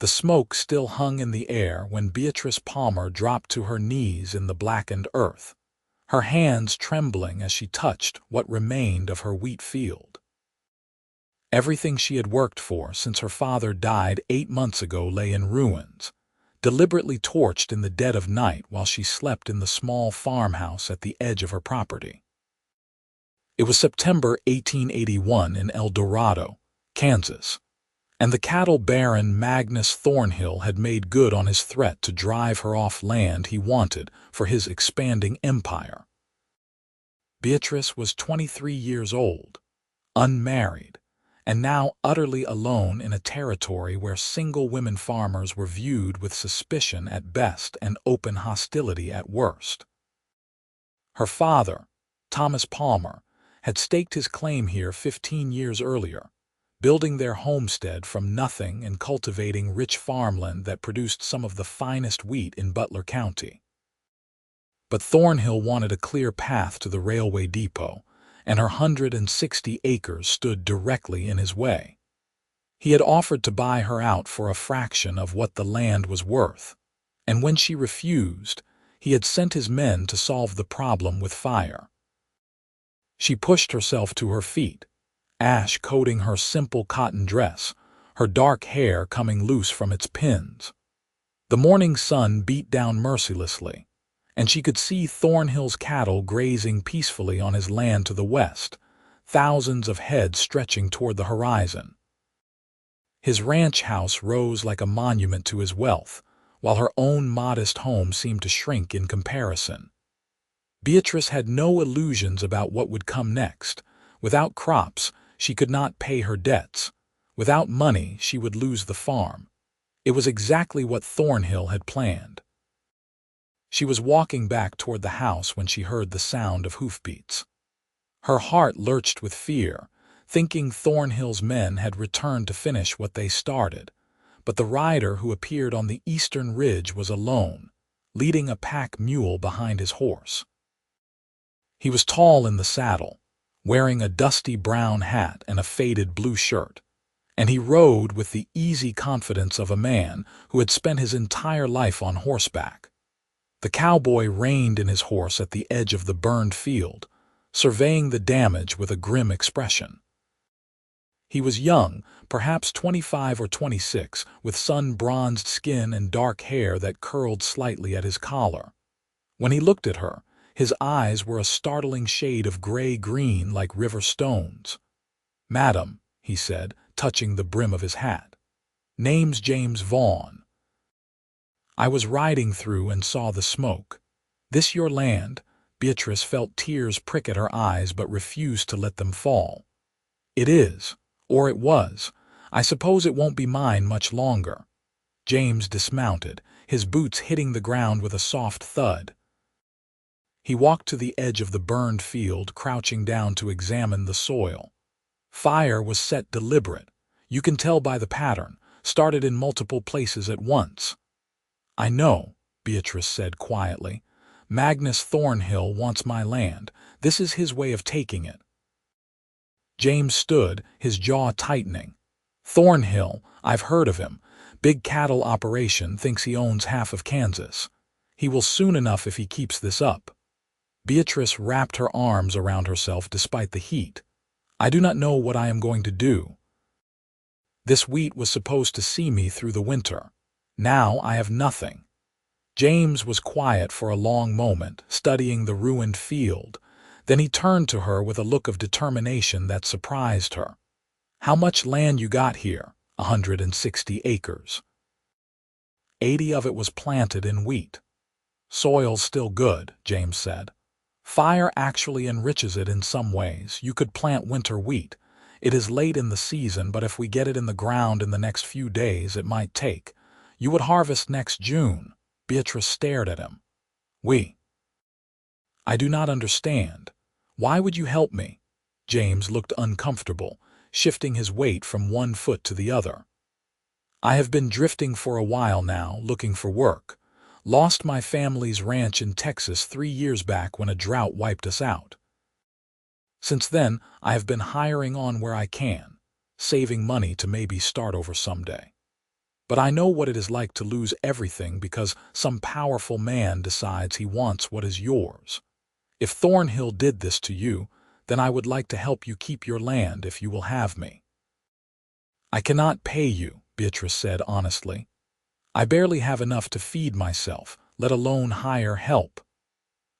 The smoke still hung in the air when Beatrice Palmer dropped to her knees in the blackened earth, her hands trembling as she touched what remained of her wheat field. Everything she had worked for since her father died 8 months ago lay in ruins, deliberately torched in the dead of night while she slept in the small farmhouse at the edge of her property. It was September 1881 in El Dorado, Kansas, and the cattle baron Magnus Thornhill had made good on his threat to drive her off land he wanted for his expanding empire. Beatrice was 23 years old, unmarried, and now utterly alone in a territory where single women farmers were viewed with suspicion at best and open hostility at worst. Her father, Thomas Palmer, had staked his claim here 15 years earlier, building their homestead from nothing and cultivating rich farmland that produced some of the finest wheat in Butler County. But Thornhill wanted a clear path to the railway depot, and her 160 acres stood directly in his way. He had offered to buy her out for a fraction of what the land was worth, and when she refused, he had sent his men to solve the problem with fire. She pushed herself to her feet, ash coating her simple cotton dress, her dark hair coming loose from its pins. The morning sun beat down mercilessly, and she could see Thornhill's cattle grazing peacefully on his land to the west, thousands of heads stretching toward the horizon. His ranch house rose like a monument to his wealth, while her own modest home seemed to shrink in comparison. Beatrice had no illusions about what would come next. Without crops, she could not pay her debts. Without money, she would lose the farm. It was exactly what Thornhill had planned. She was walking back toward the house when she heard the sound of hoofbeats. Her heart lurched with fear, thinking Thornhill's men had returned to finish what they started, but the rider who appeared on the eastern ridge was alone, leading a pack mule behind his horse. He was tall in the saddle, wearing a dusty brown hat and a faded blue shirt, and he rode with the easy confidence of a man who had spent his entire life on horseback. The cowboy reined in his horse at the edge of the burned field, surveying the damage with a grim expression. He was young, perhaps 25 or 26, with sun-bronzed skin and dark hair that curled slightly at his collar. When he looked at her, his eyes were a startling shade of gray-green like river stones. "Madam," he said, touching the brim of his hat. "Name's James Vaughn. I was riding through and saw the smoke. This your land?" Beatrice felt tears prick at her eyes but refused to let them fall. "It is, or it was. I suppose it won't be mine much longer." James dismounted, his boots hitting the ground with a soft thud. He walked to the edge of the burned field, crouching down to examine the soil. Fire was set deliberate. You can tell by the pattern, started in multiple places at once. "I know," Beatrice said quietly. "Magnus Thornhill wants my land. This is his way of taking it." James stood, his jaw tightening. "Thornhill, I've heard of him. Big cattle operation, thinks he owns half of Kansas. He will soon enough if he keeps this up." Beatrice wrapped her arms around herself despite the heat. "I do not know what I am going to do. This wheat was supposed to see me through the winter. Now I have nothing." James was quiet for a long moment, studying the ruined field. Then he turned to her with a look of determination that surprised her. "How much land you got here?" 160 acres. 80 of it was planted in wheat. "Soil's still good," James said. "Fire actually enriches it in some ways. You could plant winter wheat. It is late in the season, but if we get it in the ground in the next few days, it might take. You would harvest next June." Beatrice stared at him. "I do not understand. Why would you help me?" James looked uncomfortable, shifting his weight from one foot to the other. "I have been drifting for a while now, looking for work. Lost my family's ranch in Texas 3 years back when a drought wiped us out. Since then, I have been hiring on where I can, saving money to maybe start over someday." but I know what it is like to lose everything because some powerful man decides he wants what is yours. If Thornhill did this to you, then I would like to help you keep your land if you will have me." "I cannot pay you," Beatrice said honestly. "I barely have enough to feed myself, let alone hire help."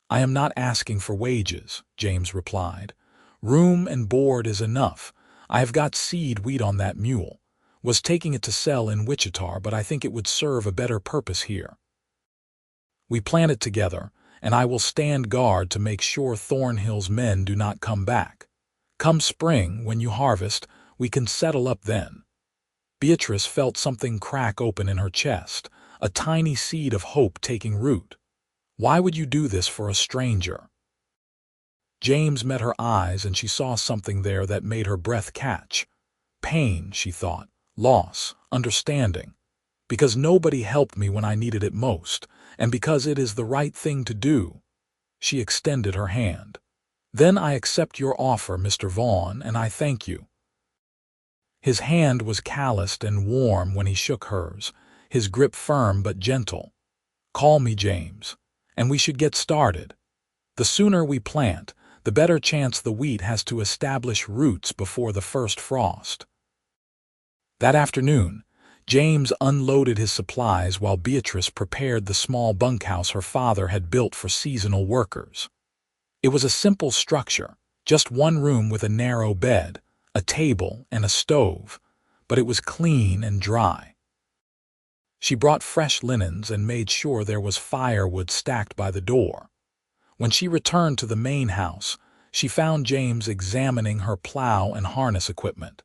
"I am not asking for wages," James replied. "Room and board is enough. I have got seed wheat on that mule. Was taking it to sell in Wichita, but I think it would serve a better purpose here. We plant it together, and I will stand guard to make sure Thornhill's men do not come back. Come spring, when you harvest, we can settle up then." Beatrice felt something crack open in her chest, a tiny seed of hope taking root. "Why would you do this for a stranger?" James met her eyes, and she saw something there that made her breath catch. Pain, she thought, loss, understanding. "Because nobody helped me when I needed it most, and because it is the right thing to do." She extended her hand. "Then I accept your offer, Mr. Vaughn, and I thank you." His hand was calloused and warm when he shook hers, his grip firm but gentle. "Call me James, and we should get started. The sooner we plant, the better chance the wheat has to establish roots before the first frost." That afternoon, James unloaded his supplies while Beatrice prepared the small bunkhouse her father had built for seasonal workers. It was a simple structure, just one room with a narrow bed, a table, and a stove, but it was clean and dry. She brought fresh linens and made sure there was firewood stacked by the door. When she returned to the main house, she found James examining her plow and harness equipment.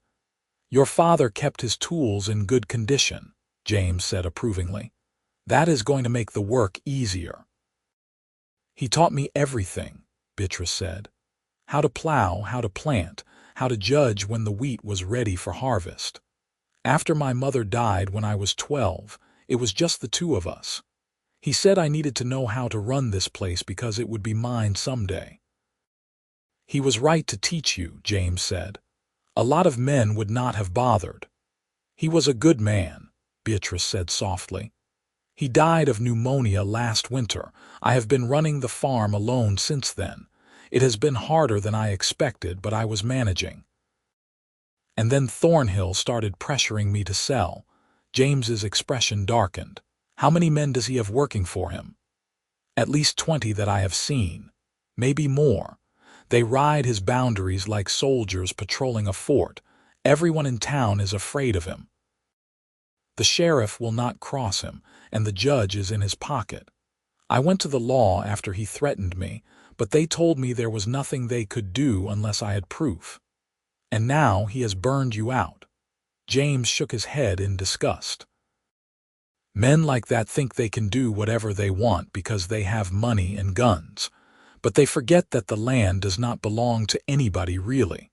"Your father kept his tools in good condition," James said approvingly. "That is going to make the work easier." "He taught me everything," Beatrice said. "How to plow, how to plant, how to judge when the wheat was ready for harvest. After my mother died when I was 12, it was just the two of us. He said I needed to know how to run this place because it would be mine someday." "He was right to teach you," James said. "A lot of men would not have bothered." "He was a good man," Beatrice said softly. "He died of pneumonia last winter. I have been running the farm alone since then. It has been harder than I expected, but I was managing. And then Thornhill started pressuring me to sell." James's expression darkened. "How many men does he have working for him?" "At least 20 that I have seen. Maybe more. They ride his boundaries like soldiers patrolling a fort. Everyone in town is afraid of him. The sheriff will not cross him, and the judge is in his pocket. I went to the law after he threatened me, but they told me there was nothing they could do unless I had proof. And now he has burned you out." James shook his head in disgust. "Men like that think they can do whatever they want because they have money and guns. But they forget that the land does not belong to anybody really.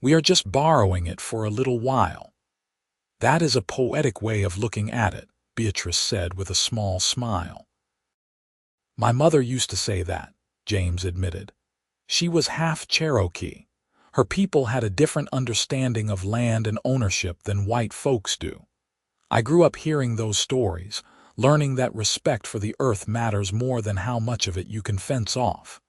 We are just borrowing it for a little while." "That is a poetic way of looking at it," Beatrice said with a small smile. "My mother used to say that," James admitted. "She was half Cherokee. Her people had a different understanding of land and ownership than white folks do. I grew up hearing those stories, learning that respect for the earth matters more than how much of it you can fence off."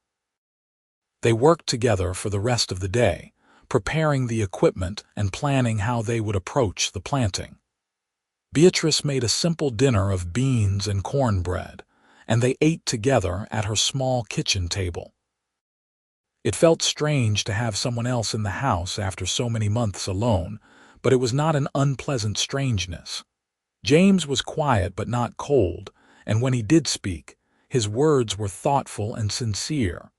They worked together for the rest of the day, preparing the equipment and planning how they would approach the planting. Beatrice made a simple dinner of beans and cornbread, and they ate together at her small kitchen table. It felt strange to have someone else in the house after so many months alone, but it was not an unpleasant strangeness. James was quiet but not cold, and when he did speak, his words were thoughtful and sincere.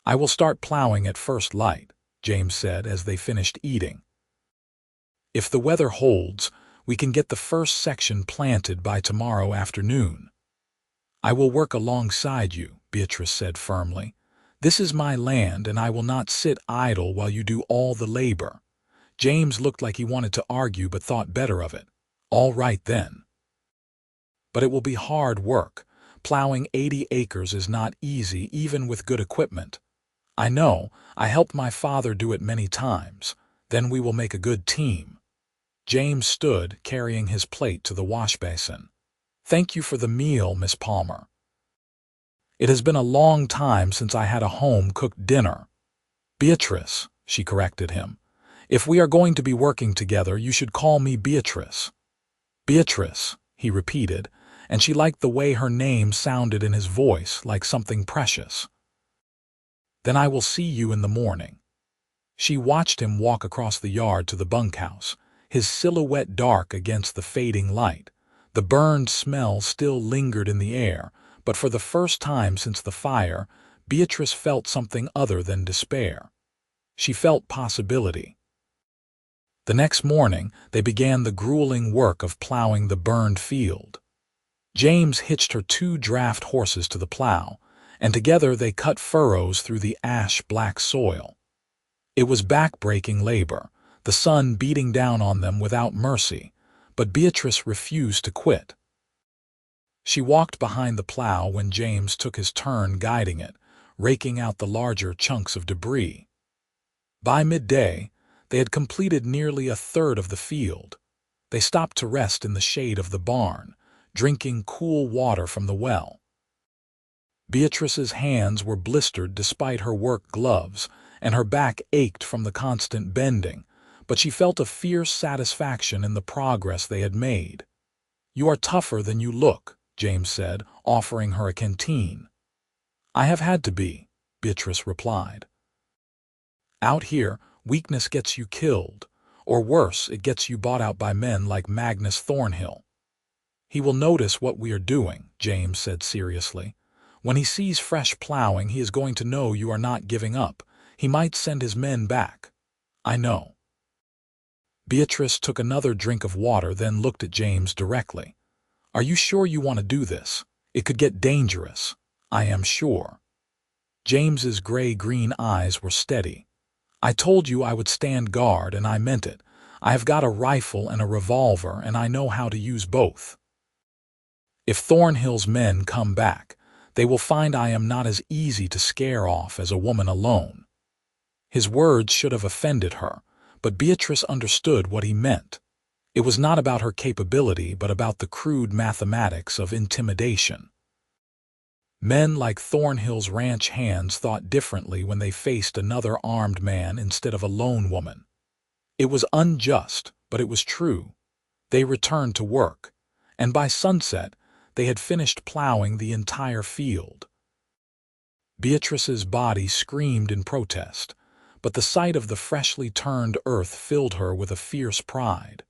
"I will start plowing at first light," James said as they finished eating. "If the weather holds, we can get the first section planted by tomorrow afternoon." "I will work alongside you," Beatrice said firmly. "This is my land, and I will not sit idle while you do all the labor." James looked like he wanted to argue but thought better of it. "All right then." "But it will be hard work. Plowing 80 acres is not easy even with good equipment." "I know. I helped my father do it many times. Then we will make a good team." James stood, carrying his plate to the wash basin. "Thank you for the meal, Miss Palmer. It has been a long time since I had a home-cooked dinner." "Beatrice," she corrected him. "If we are going to be working together, you should call me Beatrice." "Beatrice," he repeated, and she liked the way her name sounded in his voice like something precious. "Then I will see you in the morning." She watched him walk across the yard to the bunkhouse, his silhouette dark against the fading light. The burned smell still lingered in the air, but for the first time since the fire, Beatrice felt something other than despair. She felt possibility. The next morning, they began the grueling work of plowing the burned field. James hitched her 2 draft horses to the plow, and together they cut furrows through the ash-black soil. It was back-breaking labor, the sun beating down on them without mercy, but Beatrice refused to quit. She walked behind the plow when James took his turn guiding it, raking out the larger chunks of debris. By midday, they had completed nearly a third of the field. They stopped to rest in the shade of the barn, drinking cool water from the well. Beatrice's hands were blistered despite her work gloves, and her back ached from the constant bending, but she felt a fierce satisfaction in the progress they had made. "You are tougher than you look," James said, offering her a canteen. "I have had to be," Beatrice replied. "Out here, weakness gets you killed, or worse, it gets you bought out by men like Magnus Thornhill." "He will notice what we are doing," James said seriously. "When he sees fresh plowing, he is going to know you are not giving up. He might send his men back." "I know." Beatrice took another drink of water, then looked at James directly. "Are you sure you want to do this? It could get dangerous." "I am sure." James's gray-green eyes were steady. "I told you I would stand guard, and I meant it. I have got a rifle and a revolver, and I know how to use both. If Thornhill's men come back, they will find I am not as easy to scare off as a woman alone." His words should have offended her, but Beatrice understood what he meant. It was not about her capability, but about the crude mathematics of intimidation. Men like Thornhill's ranch hands thought differently when they faced another armed man instead of a lone woman. It was unjust, but it was true. They returned to work, and by sunset, they had finished plowing the entire field. Beatrice's body screamed in protest, but the sight of the freshly turned earth filled her with a fierce pride.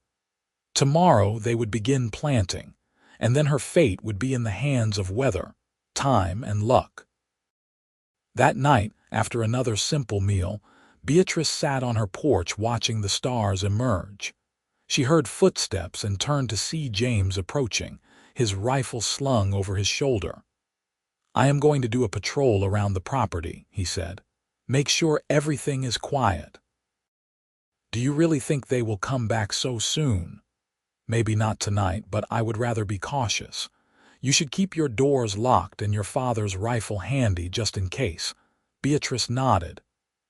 Tomorrow they would begin planting, and then her fate would be in the hands of weather, time, and luck. That night, after another simple meal, Beatrice sat on her porch watching the stars emerge. She heard footsteps and turned to see James approaching, his rifle slung over his shoulder. "I am going to do a patrol around the property," he said. "Make sure everything is quiet." "Do you really think they will come back so soon?" "Maybe not tonight, but I would rather be cautious. You should keep your doors locked and your father's rifle handy just in case." Beatrice nodded.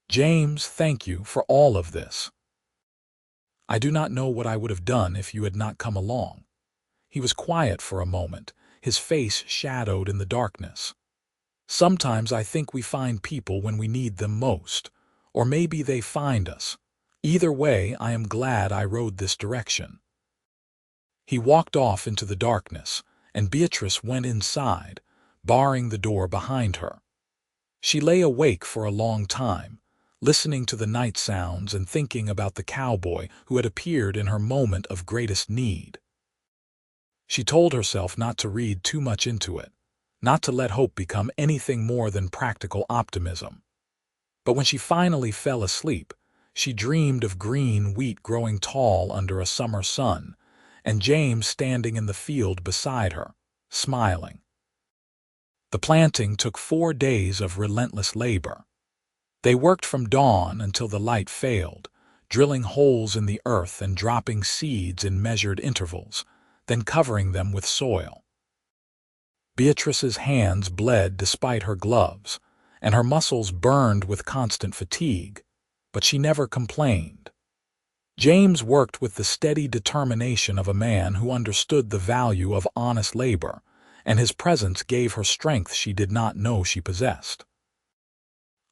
"James, thank you for all of this. I do not know what I would have done if you had not come along." He was quiet for a moment, his face shadowed in the darkness. "Sometimes I think we find people when we need them most, or maybe they find us. Either way, I am glad I rode this direction." He walked off into the darkness, and Beatrice went inside, barring the door behind her. She lay awake for a long time, listening to the night sounds and thinking about the cowboy who had appeared in her moment of greatest need. She told herself not to read too much into it, not to let hope become anything more than practical optimism. But when she finally fell asleep, she dreamed of green wheat growing tall under a summer sun, and James standing in the field beside her, smiling. The planting took 4 days of relentless labor. They worked from dawn until the light failed, drilling holes in the earth and dropping seeds in measured intervals, then covering them with soil. Beatrice's hands bled despite her gloves, and her muscles burned with constant fatigue, but she never complained. James worked with the steady determination of a man who understood the value of honest labor, and his presence gave her strength she did not know she possessed.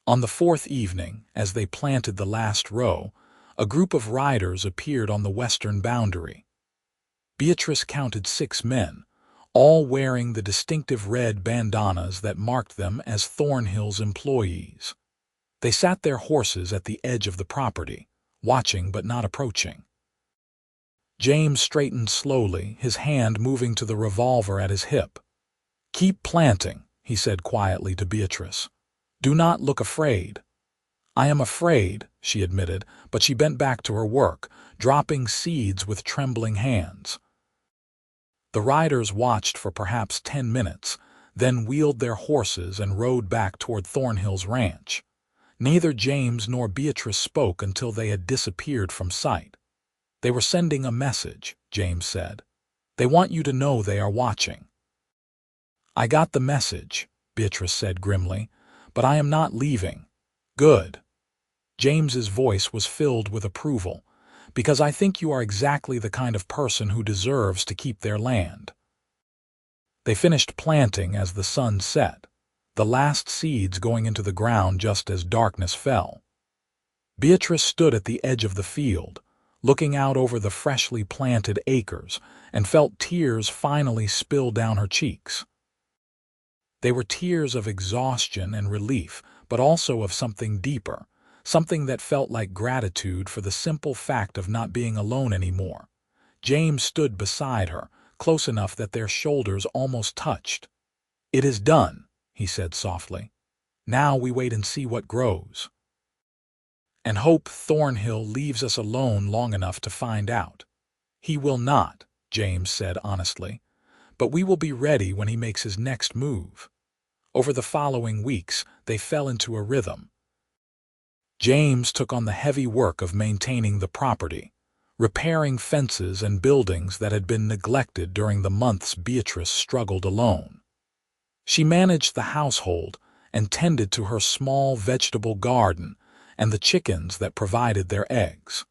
On the fourth evening, as they planted the last row, a group of riders appeared on the western boundary. Beatrice counted 6 men, all wearing the distinctive red bandanas that marked them as Thornhill's employees. They sat their horses at the edge of the property, watching but not approaching. James straightened slowly, his hand moving to the revolver at his hip. "Keep planting," he said quietly to Beatrice. "Do not look afraid." "I am afraid," she admitted, but she bent back to her work, dropping seeds with trembling hands. The riders watched for perhaps 10 minutes, then wheeled their horses and rode back toward Thornhill's ranch. Neither James nor Beatrice spoke until they had disappeared from sight. "They were sending a message," James said. "They want you to know they are watching." "I got the message," Beatrice said grimly, "but I am not leaving." "Good." James's voice was filled with approval, "because I think you are exactly the kind of person who deserves to keep their land." They finished planting as the sun set, the last seeds going into the ground just as darkness fell. Beatrice stood at the edge of the field, looking out over the freshly planted acres, and felt tears finally spill down her cheeks. They were tears of exhaustion and relief, but also of something deeper, something that felt like gratitude for the simple fact of not being alone anymore. James stood beside her, close enough that their shoulders almost touched. "It is done," he said softly. "Now we wait and see what grows." "And hope Thornhill leaves us alone long enough to find out." "He will not," James said honestly, "but we will be ready when he makes his next move." Over the following weeks, they fell into a rhythm. James took on the heavy work of maintaining the property, repairing fences and buildings that had been neglected during the months Beatrice struggled alone. She managed the household and tended to her small vegetable garden and the chickens that provided their eggs.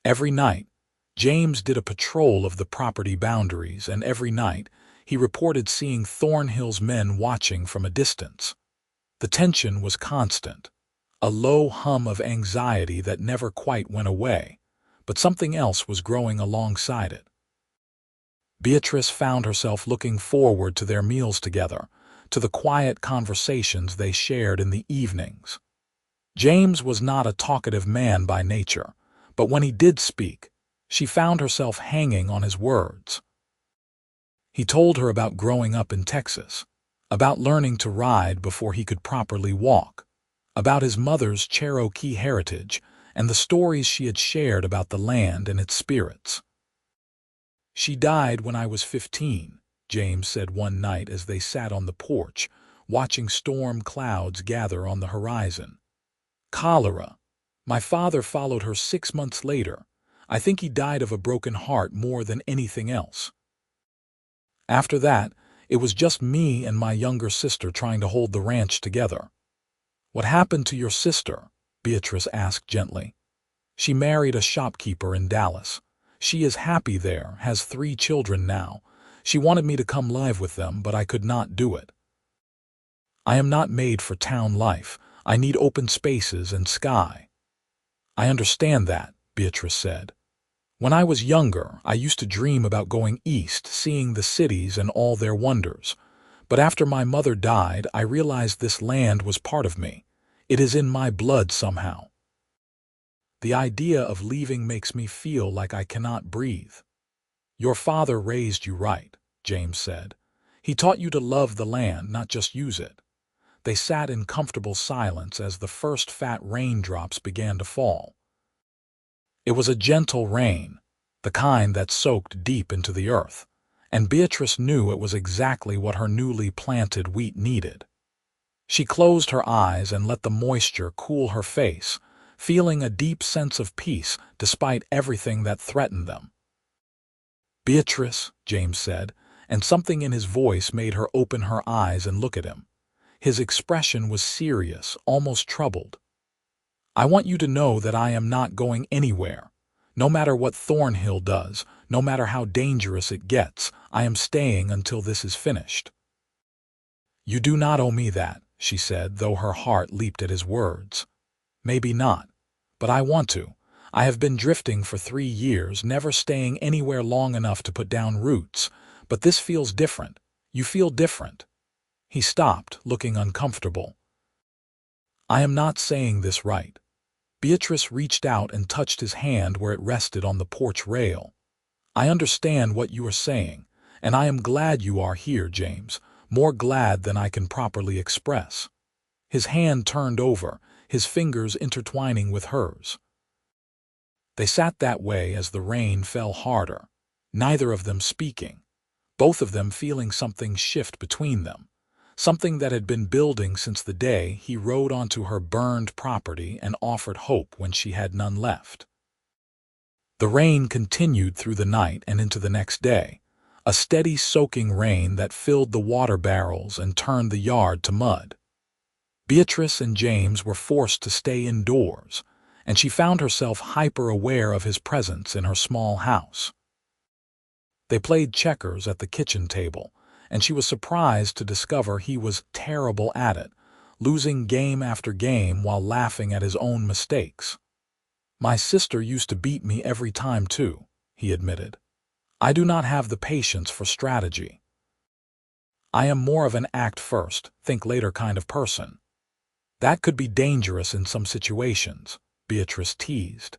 Every night, James did a patrol of the property boundaries, and every night he reported seeing Thornhill's men watching from a distance. The tension was constant, a low hum of anxiety that never quite went away, but something else was growing alongside it. Beatrice found herself looking forward to their meals together, to the quiet conversations they shared in the evenings. James was not a talkative man by nature, but when he did speak, she found herself hanging on his words. He told her about growing up in Texas, about learning to ride before he could properly walk, about his mother's Cherokee heritage, and the stories she had shared about the land and its spirits. "She died when I was 15, James said one night as they sat on the porch, watching storm clouds gather on the horizon. "Cholera. My father followed her 6 months later. I think he died of a broken heart more than anything else. After that, it was just me and my younger sister trying to hold the ranch together." "What happened to your sister?" Beatrice asked gently. "She married a shopkeeper in Dallas. She is happy there, has 3 children now. She wanted me to come live with them, but I could not do it." "I am not made for town life. I need open spaces and sky." "I understand that," Beatrice said. "When I was younger, I used to dream about going east, seeing the cities and all their wonders. But after my mother died, I realized this land was part of me. It is in my blood somehow. The idea of leaving makes me feel like I cannot breathe." "Your father raised you right," James said. "He taught you to love the land, not just use it." They sat in comfortable silence as the first fat raindrops began to fall. It was a gentle rain, the kind that soaked deep into the earth, and Beatrice knew it was exactly what her newly planted wheat needed. She closed her eyes and let the moisture cool her face, feeling a deep sense of peace despite everything that threatened them. "Beatrice," James said, and something in his voice made her open her eyes and look at him. His expression was serious, almost troubled. I want you to know that I am not going anywhere. No matter what Thornhill does, no matter how dangerous it gets, I am staying until this is finished." "You do not owe me that," she said, though her heart leaped at his words. "Maybe not, but I want to. I have been drifting for 3 years, never staying anywhere long enough to put down roots, but this feels different. You feel different." He stopped, looking uncomfortable. "I am not saying this right." Beatrice reached out and touched his hand where it rested on the porch rail. "I understand what you are saying, and I am glad you are here, James, more glad than I can properly express." His hand turned over, his fingers intertwining with hers. They sat that way as the rain fell harder, neither of them speaking, both of them feeling something shift between them, something that had been building since the day he rode onto her burned property and offered hope when she had none left. The rain continued through the night and into the next day, a steady soaking rain that filled the water barrels and turned the yard to mud. Beatrice and James were forced to stay indoors, and she found herself hyper-aware of his presence in her small house. They played checkers at the kitchen table, and she was surprised to discover he was terrible at it, losing game after game while laughing at his own mistakes. "My sister used to beat me every time too," he admitted. "I do not have the patience for strategy. I am more of an act first, think later kind of person." "That could be dangerous in some situations," Beatrice teased.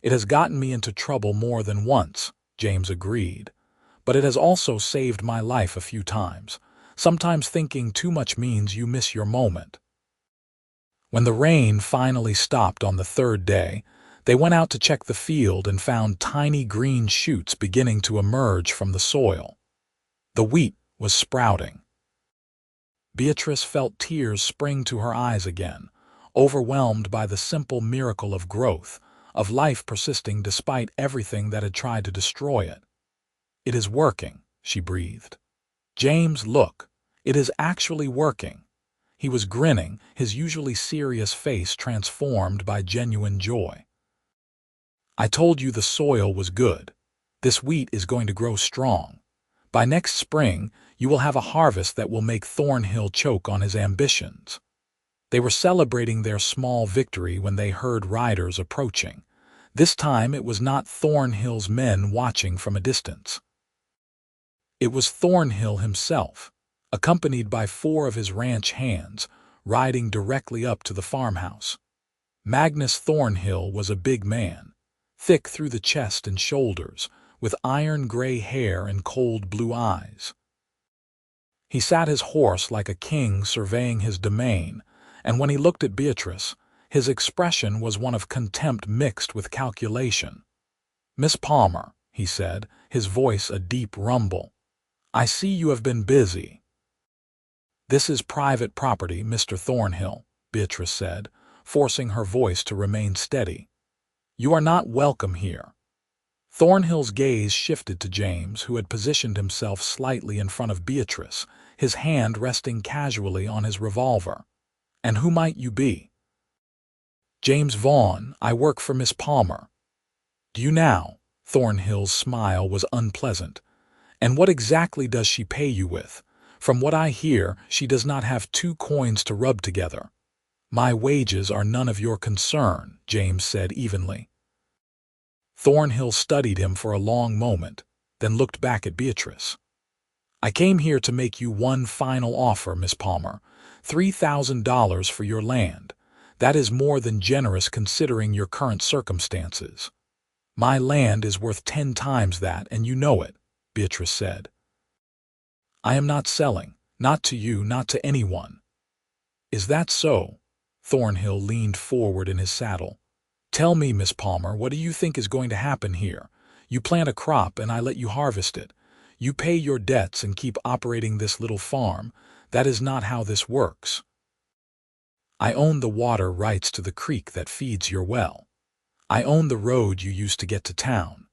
"It has gotten me into trouble more than once," James agreed. "But it has also saved my life a few times. Sometimes thinking too much means you miss your moment." When the rain finally stopped on the 3rd day, they went out to check the field and found tiny green shoots beginning to emerge from the soil. The wheat was sprouting. Beatrice felt tears spring to her eyes again, overwhelmed by the simple miracle of growth, of life persisting despite everything that had tried to destroy it. "It is working," she breathed. "James, look. It is actually working." He was grinning, his usually serious face transformed by genuine joy. "I told you the soil was good. This wheat is going to grow strong. By next spring, you will have a harvest that will make Thornhill choke on his ambitions." They were celebrating their small victory when they heard riders approaching. This time it was not Thornhill's men watching from a distance. It was Thornhill himself, accompanied by 4 of his ranch hands, riding directly up to the farmhouse. Magnus Thornhill was a big man, thick through the chest and shoulders, with iron-gray hair and cold blue eyes. He sat his horse like a king surveying his domain, and when he looked at Beatrice, his expression was one of contempt mixed with calculation. "Miss Palmer," he said, his voice a deep rumble, "I see you have been busy." "This is private property, Mr. Thornhill," Beatrice said, forcing her voice to remain steady. "You are not welcome here." Thornhill's gaze shifted to James, who had positioned himself slightly in front of Beatrice, his hand resting casually on his revolver. "And who might you be?" "James Vaughn. I work for Miss Palmer." "Do you now?" Thornhill's smile was unpleasant. "And what exactly does she pay you with? From what I hear, she does not have 2 coins to rub together." "My wages are none of your concern," James said evenly. Thornhill studied him for a long moment, then looked back at Beatrice. "I came here to make you one final offer, Miss Palmer. $3,000 for your land. That is more than generous considering your current circumstances." "My land is worth 10 times that, and you know it," Beatrice said. "I am not selling, not to you, not to anyone." "Is that so?" Thornhill leaned forward in his saddle. "Tell me, Miss Palmer, what do you think is going to happen here? You plant a crop and I let you harvest it. You pay your debts and keep operating this little farm. That is not how this works. I own the water rights to the creek that feeds your well. I own the road you used to get to town.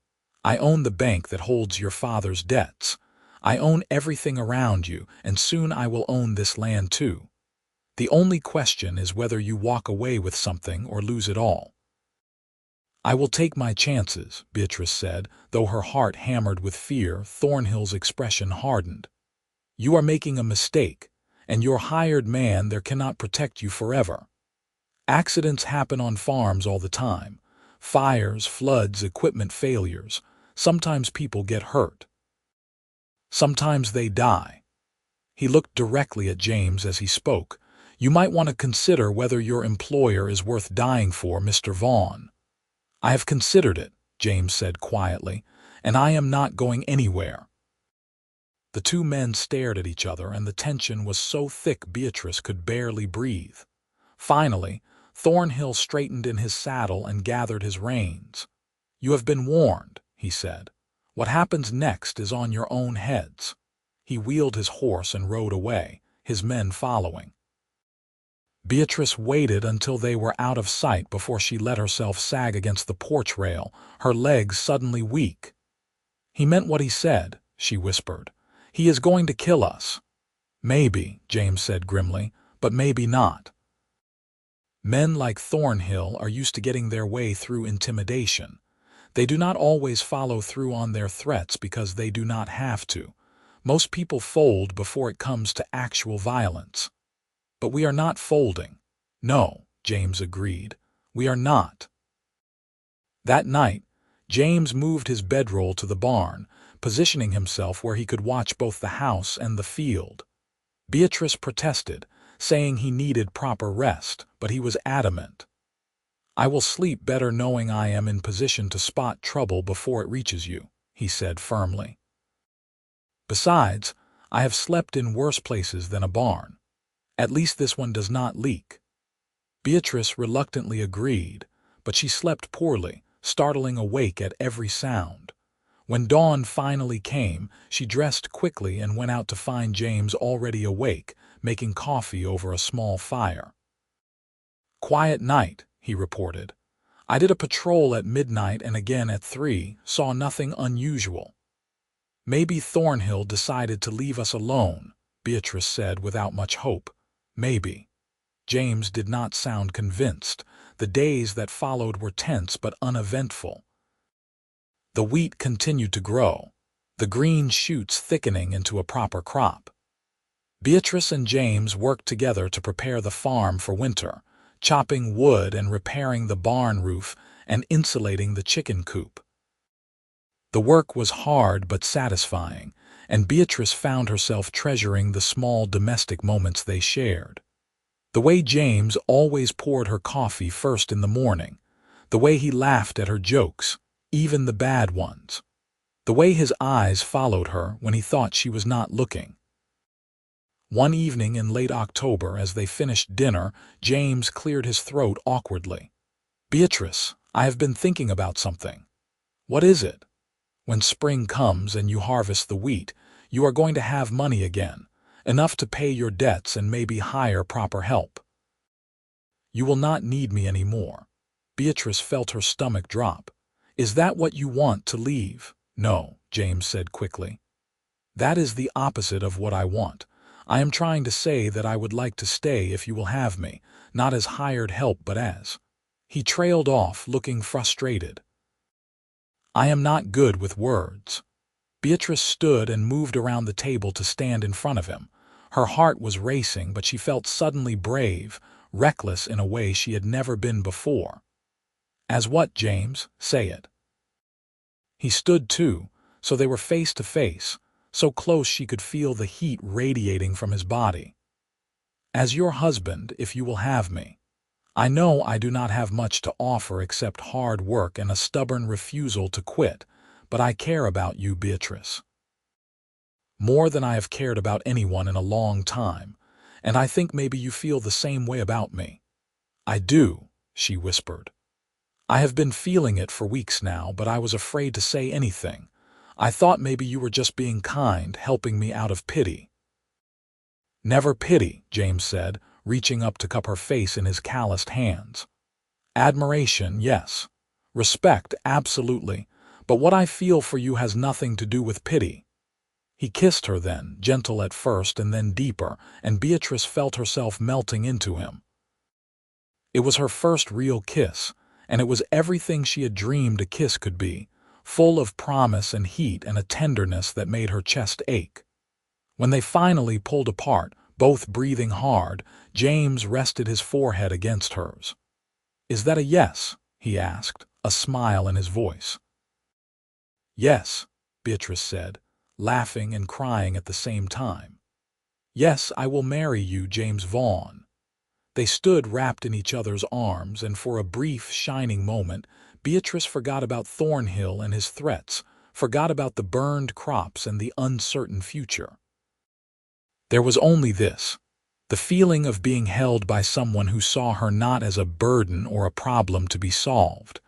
I own the bank that holds your father's debts. I own everything around you, and soon I will own this land too. The only question is whether you walk away with something or lose it all. I will take my chances, Beatrice said, though her heart hammered with fear. Thornhill's expression hardened. You are making a mistake, and your hired man there cannot protect you forever. Accidents happen on farms all the time. Fires, floods, equipment failures. Sometimes people get hurt. Sometimes they die. He looked directly at James as he spoke. You might want to consider whether your employer is worth dying for, Mr. Vaughn. I have considered it, James said quietly, and I am not going anywhere. The two men stared at each other, and the tension was so thick Beatrice could barely breathe. Finally, Thornhill straightened in his saddle and gathered his reins. You have been warned, he said. What happens next is on your own heads. He wheeled his horse and rode away, his men following. Beatrice waited until they were out of sight before she let herself sag against the porch rail, her legs suddenly weak. He meant what he said, she whispered. He is going to kill us. Maybe, James said grimly, but maybe not. Men like Thornhill are used to getting their way through intimidation. They do not always follow through on their threats because they do not have to. Most people fold before it comes to actual violence. But we are not folding. No, James agreed. We are not. That night, James moved his bedroll to the barn, positioning himself where he could watch both the house and the field. Beatrice protested, saying he needed proper rest, but he was adamant. I will sleep better knowing I am in position to spot trouble before it reaches you, he said firmly. Besides, I have slept in worse places than a barn. At least this one does not leak. Beatrice reluctantly agreed, but she slept poorly, startling awake at every sound. When dawn finally came, she dressed quickly and went out to find James already awake, making coffee over a small fire. Quiet night, he reported. I did a patrol at midnight and again at 3, saw nothing unusual. Maybe Thornhill decided to leave us alone, Beatrice said without much hope. Maybe. James did not sound convinced. The days that followed were tense but uneventful. The wheat continued to grow, the green shoots thickening into a proper crop. Beatrice and James worked together to prepare the farm for winter, chopping wood and repairing the barn roof and insulating the chicken coop. The work was hard but satisfying, and Beatrice found herself treasuring the small domestic moments they shared. The way James always poured her coffee first in the morning, the way he laughed at her jokes, even the bad ones, the way his eyes followed her when he thought she was not looking. One evening in late October, as they finished dinner, James cleared his throat awkwardly. Beatrice, I have been thinking about something. What is it? When spring comes and you harvest the wheat, you are going to have money again, enough to pay your debts and maybe hire proper help. You will not need me anymore. Beatrice felt her stomach drop. Is that what you want to leave? No, James said quickly. That is the opposite of what I want. I am trying to say that I would like to stay if you will have me, not as hired help but as. He trailed off, looking frustrated. I am not good with words. Beatrice stood and moved around the table to stand in front of him. Her heart was racing, but she felt suddenly brave, reckless in a way she had never been before. As what, James? Say it. He stood too, so they were face to face, so close she could feel the heat radiating from his body. As your husband, if you will have me. I know I do not have much to offer except hard work and a stubborn refusal to quit, but I care about you, Beatrice. More than I have cared about anyone in a long time, and I think maybe you feel the same way about me. I do, she whispered. I have been feeling it for weeks now, but I was afraid to say anything. I thought maybe you were just being kind, helping me out of pity. Never pity, James said, reaching up to cup her face in his calloused hands. Admiration, yes. Respect, absolutely. But what I feel for you has nothing to do with pity. He kissed her then, gentle at first and then deeper, and Beatrice felt herself melting into him. It was her first real kiss, and it was everything she had dreamed a kiss could be, full of promise and heat and a tenderness that made her chest ache. When they finally pulled apart, both breathing hard, James rested his forehead against hers. "Is that a yes?" he asked, a smile in his voice. "Yes," Beatrice said, laughing and crying at the same time. "Yes, I will marry you, James Vaughn." They stood wrapped in each other's arms, and for a brief, shining moment, Beatrice forgot about Thornhill and his threats, forgot about the burned crops and the uncertain future. There was only this, the feeling of being held by someone who saw her not as a burden or a problem to be solved,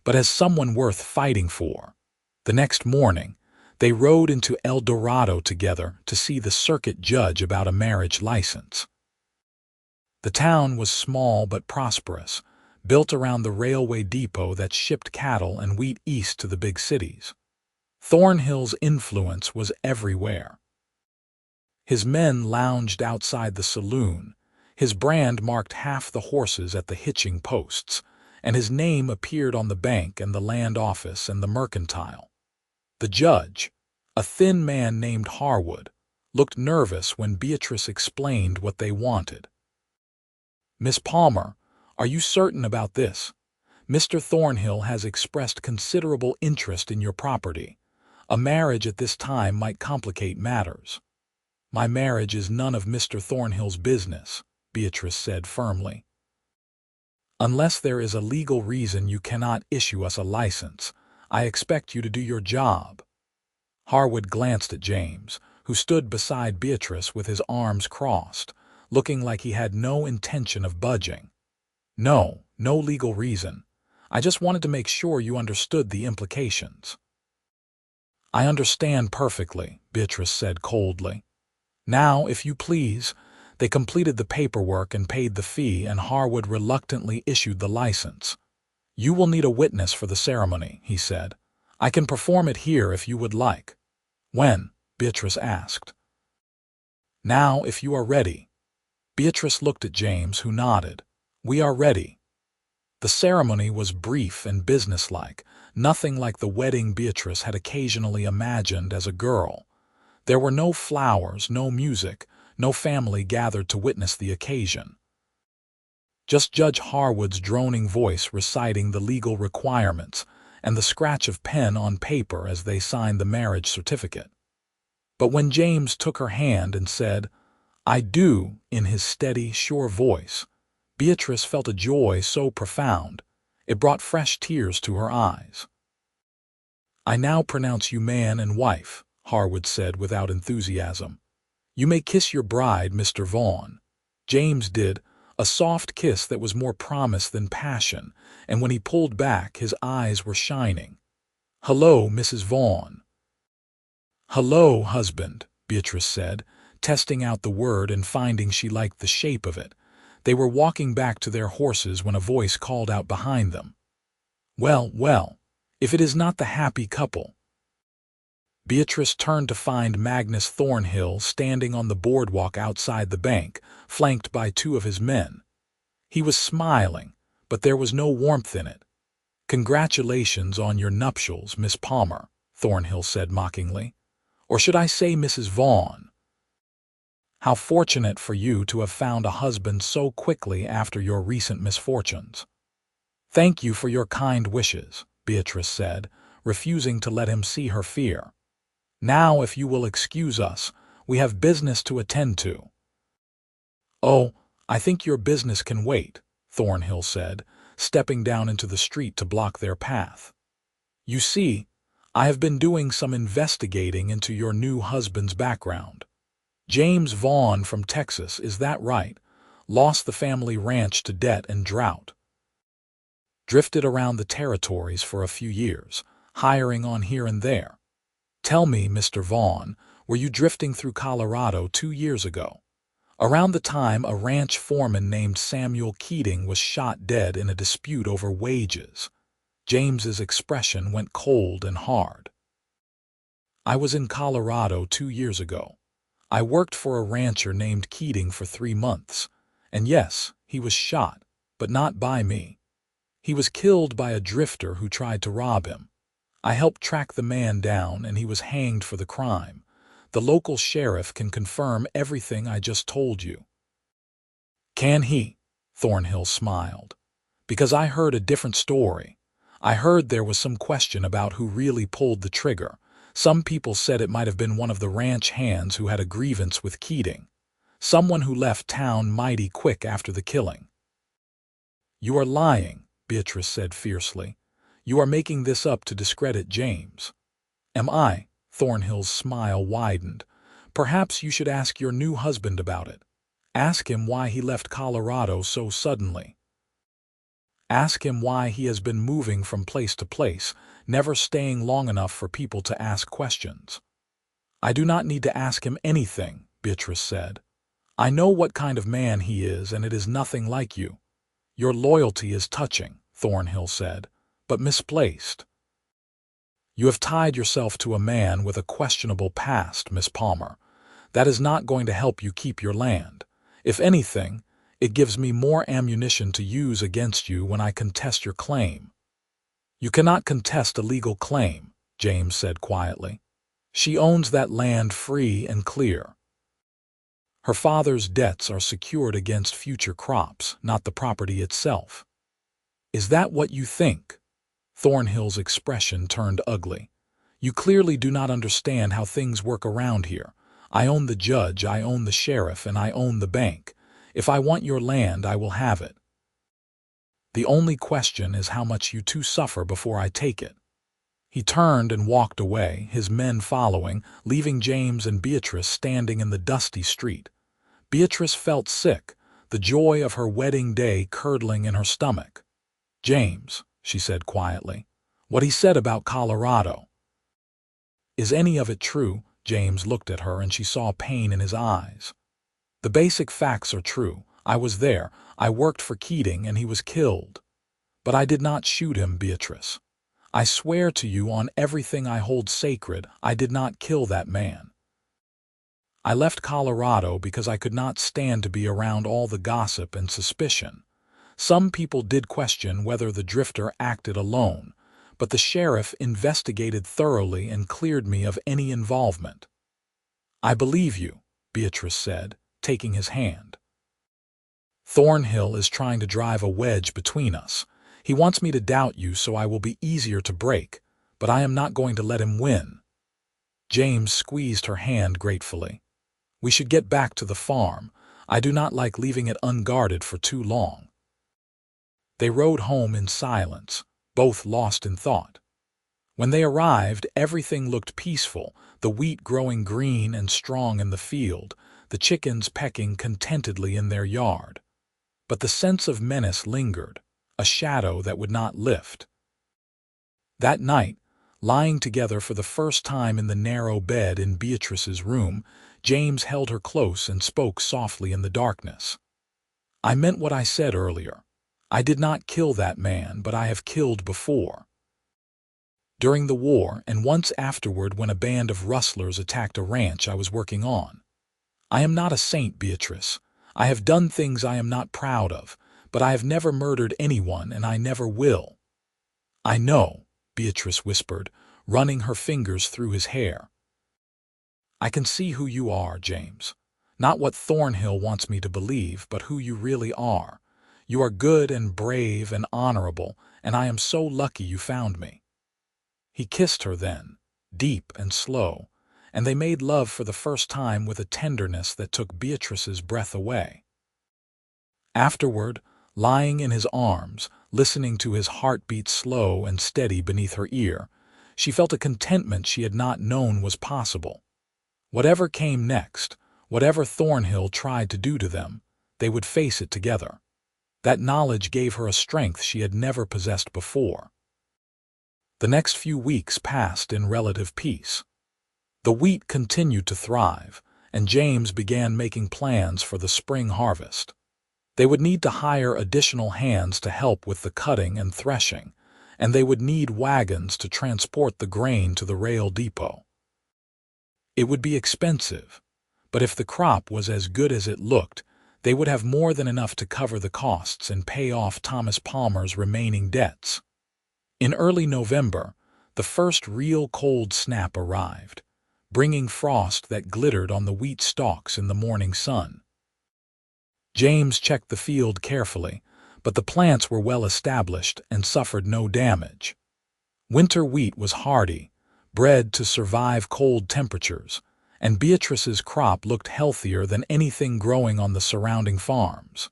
but as someone worth fighting for. The next morning, they rode into El Dorado together to see the circuit judge about a marriage license. The town was small but prosperous, built around the railway depot that shipped cattle and wheat east to the big cities. Thornhill's influence was everywhere. His men lounged outside the saloon, his brand marked half the horses at the hitching posts, and his name appeared on the bank and the land office and the mercantile. The judge, a thin man named Harwood, looked nervous when Beatrice explained what they wanted. "Miss Palmer, are you certain about this? Mr. Thornhill has expressed considerable interest in your property. A marriage at this time might complicate matters." "My marriage is none of Mr. Thornhill's business," Beatrice said firmly. "Unless there is a legal reason you cannot issue us a license, I expect you to do your job." Harwood glanced at James, who stood beside Beatrice with his arms crossed, looking like he had no intention of budging. "No legal reason. I just wanted to make sure you understood the implications." "I understand perfectly," Beatrice said coldly. "Now, if you please." They completed the paperwork and paid the fee, and Harwood reluctantly issued the license. "You will need a witness for the ceremony," he said. "I can perform it here if you would like." "When?" Beatrice asked. "Now, if you are ready." Beatrice looked at James, who nodded. "We are ready." The ceremony was brief and businesslike, nothing like the wedding Beatrice had occasionally imagined as a girl. There were no flowers, no music, no family gathered to witness the occasion. Just Judge Harwood's droning voice reciting the legal requirements and the scratch of pen on paper as they signed the marriage certificate. But when James took her hand and said, "I do," in his steady, sure voice, Beatrice felt a joy so profound, it brought fresh tears to her eyes. "I now pronounce you man and wife," Harwood said without enthusiasm. "You may kiss your bride, Mr. Vaughn." James did, a soft kiss that was more promise than passion, and when he pulled back, his eyes were shining. "Hello, Mrs. Vaughn." "Hello, husband," Beatrice said, testing out the word and finding she liked the shape of it. They were walking back to their horses when a voice called out behind them. Well, if it is not the happy couple." Beatrice turned to find Magnus Thornhill standing on the boardwalk outside the bank, flanked by two of his men. He was smiling, but there was no warmth in it. "Congratulations on your nuptials, Miss Palmer," Thornhill said mockingly. "Or should I say Mrs. Vaughn? How fortunate for you to have found a husband so quickly after your recent misfortunes." "Thank you for your kind wishes," Beatrice said, refusing to let him see her fear. "Now, if you will excuse us, we have business to attend to." "Oh, I think your business can wait," Thornhill said, stepping down into the street to block their path. "You see, I have been doing some investigating into your new husband's background. James Vaughn from Texas, is that right? Lost the family ranch to debt and drought. Drifted around the territories for a few years, hiring on here and there. Tell me, Mr. Vaughn, were you drifting through Colorado 2 years ago? Around the time a ranch foreman named Samuel Keating was shot dead in a dispute over wages." James's expression went cold and hard. I was in Colorado 2 years ago. I worked for a rancher named Keating for 3 months. And yes, he was shot, but not by me. He was killed by a drifter who tried to rob him. I helped track the man down and he was hanged for the crime. The local sheriff can confirm everything I just told you. Can he? Thornhill smiled. Because I heard a different story. I heard there was some question about who really pulled the trigger. Some people said it might have been one of the ranch hands who had a grievance with Keating. Someone who left town mighty quick after the killing. You are lying, Beatrice said fiercely. You are making this up to discredit James. Am I? Thornhill's smile widened. Perhaps you should ask your new husband about it. Ask him why he left Colorado so suddenly. Ask him why he has been moving from place to place, never staying long enough for people to ask questions. I do not need to ask him anything, Beatrice said. I know what kind of man he is, and it is nothing like you. Your loyalty is touching, Thornhill said, but misplaced. You have tied yourself to a man with a questionable past, Miss Palmer. That is not going to help you keep your land. If anything, it gives me more ammunition to use against you when I contest your claim. You cannot contest a legal claim, James said quietly. She owns that land free and clear. Her father's debts are secured against future crops, not the property itself. Is that what you think? Thornhill's expression turned ugly. You clearly do not understand how things work around here. I own the judge, I own the sheriff, and I own the bank. If I want your land, I will have it. The only question is how much you two suffer before I take it. He turned and walked away, his men following, leaving James and Beatrice standing in the dusty street. Beatrice felt sick, the joy of her wedding day curdling in her stomach. James, she said quietly, what he said about Colorado. Is any of it true? James looked at her and she saw pain in his eyes. The basic facts are true. I was there. I worked for Keating and he was killed. But I did not shoot him, Beatrice. I swear to you on everything I hold sacred, I did not kill that man. I left Colorado because I could not stand to be around all the gossip and suspicion. Some people did question whether the drifter acted alone, but the sheriff investigated thoroughly and cleared me of any involvement. I believe you, Beatrice said, taking his hand. Thornhill is trying to drive a wedge between us. He wants me to doubt you so I will be easier to break, but I am not going to let him win. James squeezed her hand gratefully. We should get back to the farm. I do not like leaving it unguarded for too long. They rode home in silence, both lost in thought. When they arrived, everything looked peaceful, the wheat growing green and strong in the field, the chickens pecking contentedly in their yard. But the sense of menace lingered, a shadow that would not lift. That night, lying together for the first time in the narrow bed in Beatrice's room, James held her close and spoke softly in the darkness. I meant what I said earlier. I did not kill that man, but I have killed before. During the war, and once afterward when a band of rustlers attacked a ranch I was working on. I am not a saint, Beatrice. I have done things I am not proud of, but I have never murdered anyone and I never will. I know, Beatrice whispered, running her fingers through his hair. I can see who you are, James. Not what Thornhill wants me to believe, but who you really are. You are good and brave and honorable, and I am so lucky you found me. He kissed her then, deep and slow, and they made love for the first time with a tenderness that took Beatrice's breath away. Afterward, lying in his arms, listening to his heartbeat slow and steady beneath her ear, she felt a contentment she had not known was possible. Whatever came next, whatever Thornhill tried to do to them, they would face it together. That knowledge gave her a strength she had never possessed before. The next few weeks passed in relative peace. The wheat continued to thrive, and James began making plans for the spring harvest. They would need to hire additional hands to help with the cutting and threshing, and they would need wagons to transport the grain to the rail depot. It would be expensive, but if the crop was as good as it looked, they would have more than enough to cover the costs and pay off Thomas Palmer's remaining debts. In early November, the first real cold snap arrived, bringing frost that glittered on the wheat stalks in the morning sun. James checked the field carefully, but the plants were well established and suffered no damage. Winter wheat was hardy, bred to survive cold temperatures, and Beatrice's crop looked healthier than anything growing on the surrounding farms.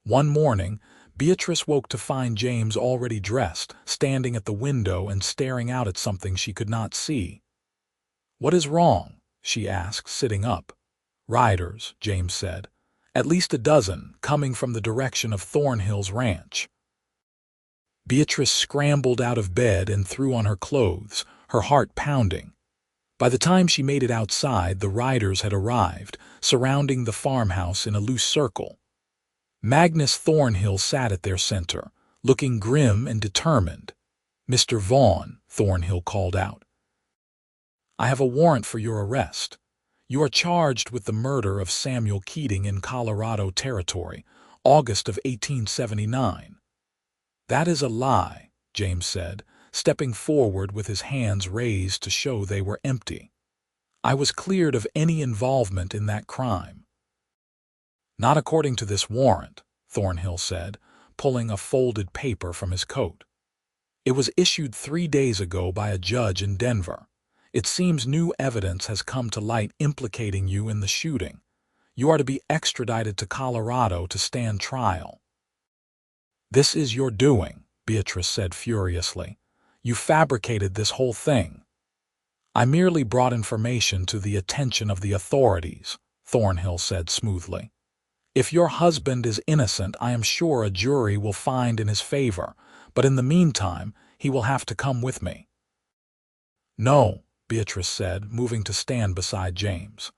One morning, Beatrice woke to find James already dressed, standing at the window and staring out at something she could not see. "What is wrong?" she asked, sitting up. "Riders," James said. "At least a dozen, coming from the direction of Thornhill's ranch." Beatrice scrambled out of bed and threw on her clothes, her heart pounding. By the time she made it outside, the riders had arrived, surrounding the farmhouse in a loose circle. Magnus Thornhill sat at their center, looking grim and determined. "Mr. Vaughn," Thornhill called out, "I have a warrant for your arrest. You are charged with the murder of Samuel Keating in Colorado Territory, August of 1879. "That is a lie," James said, stepping forward with his hands raised to show they were empty. "I was cleared of any involvement in that crime." "Not according to this warrant," Thornhill said, pulling a folded paper from his coat. "It was issued 3 days ago by a judge in Denver. It seems new evidence has come to light implicating you in the shooting. You are to be extradited to Colorado to stand trial." "This is your doing," Beatrice said furiously. "You fabricated this whole thing." "I merely brought information to the attention of the authorities," Thornhill said smoothly. "If your husband is innocent, I am sure a jury will find in his favor, but in the meantime, he will have to come with me." "No," Beatrice said, moving to stand beside James.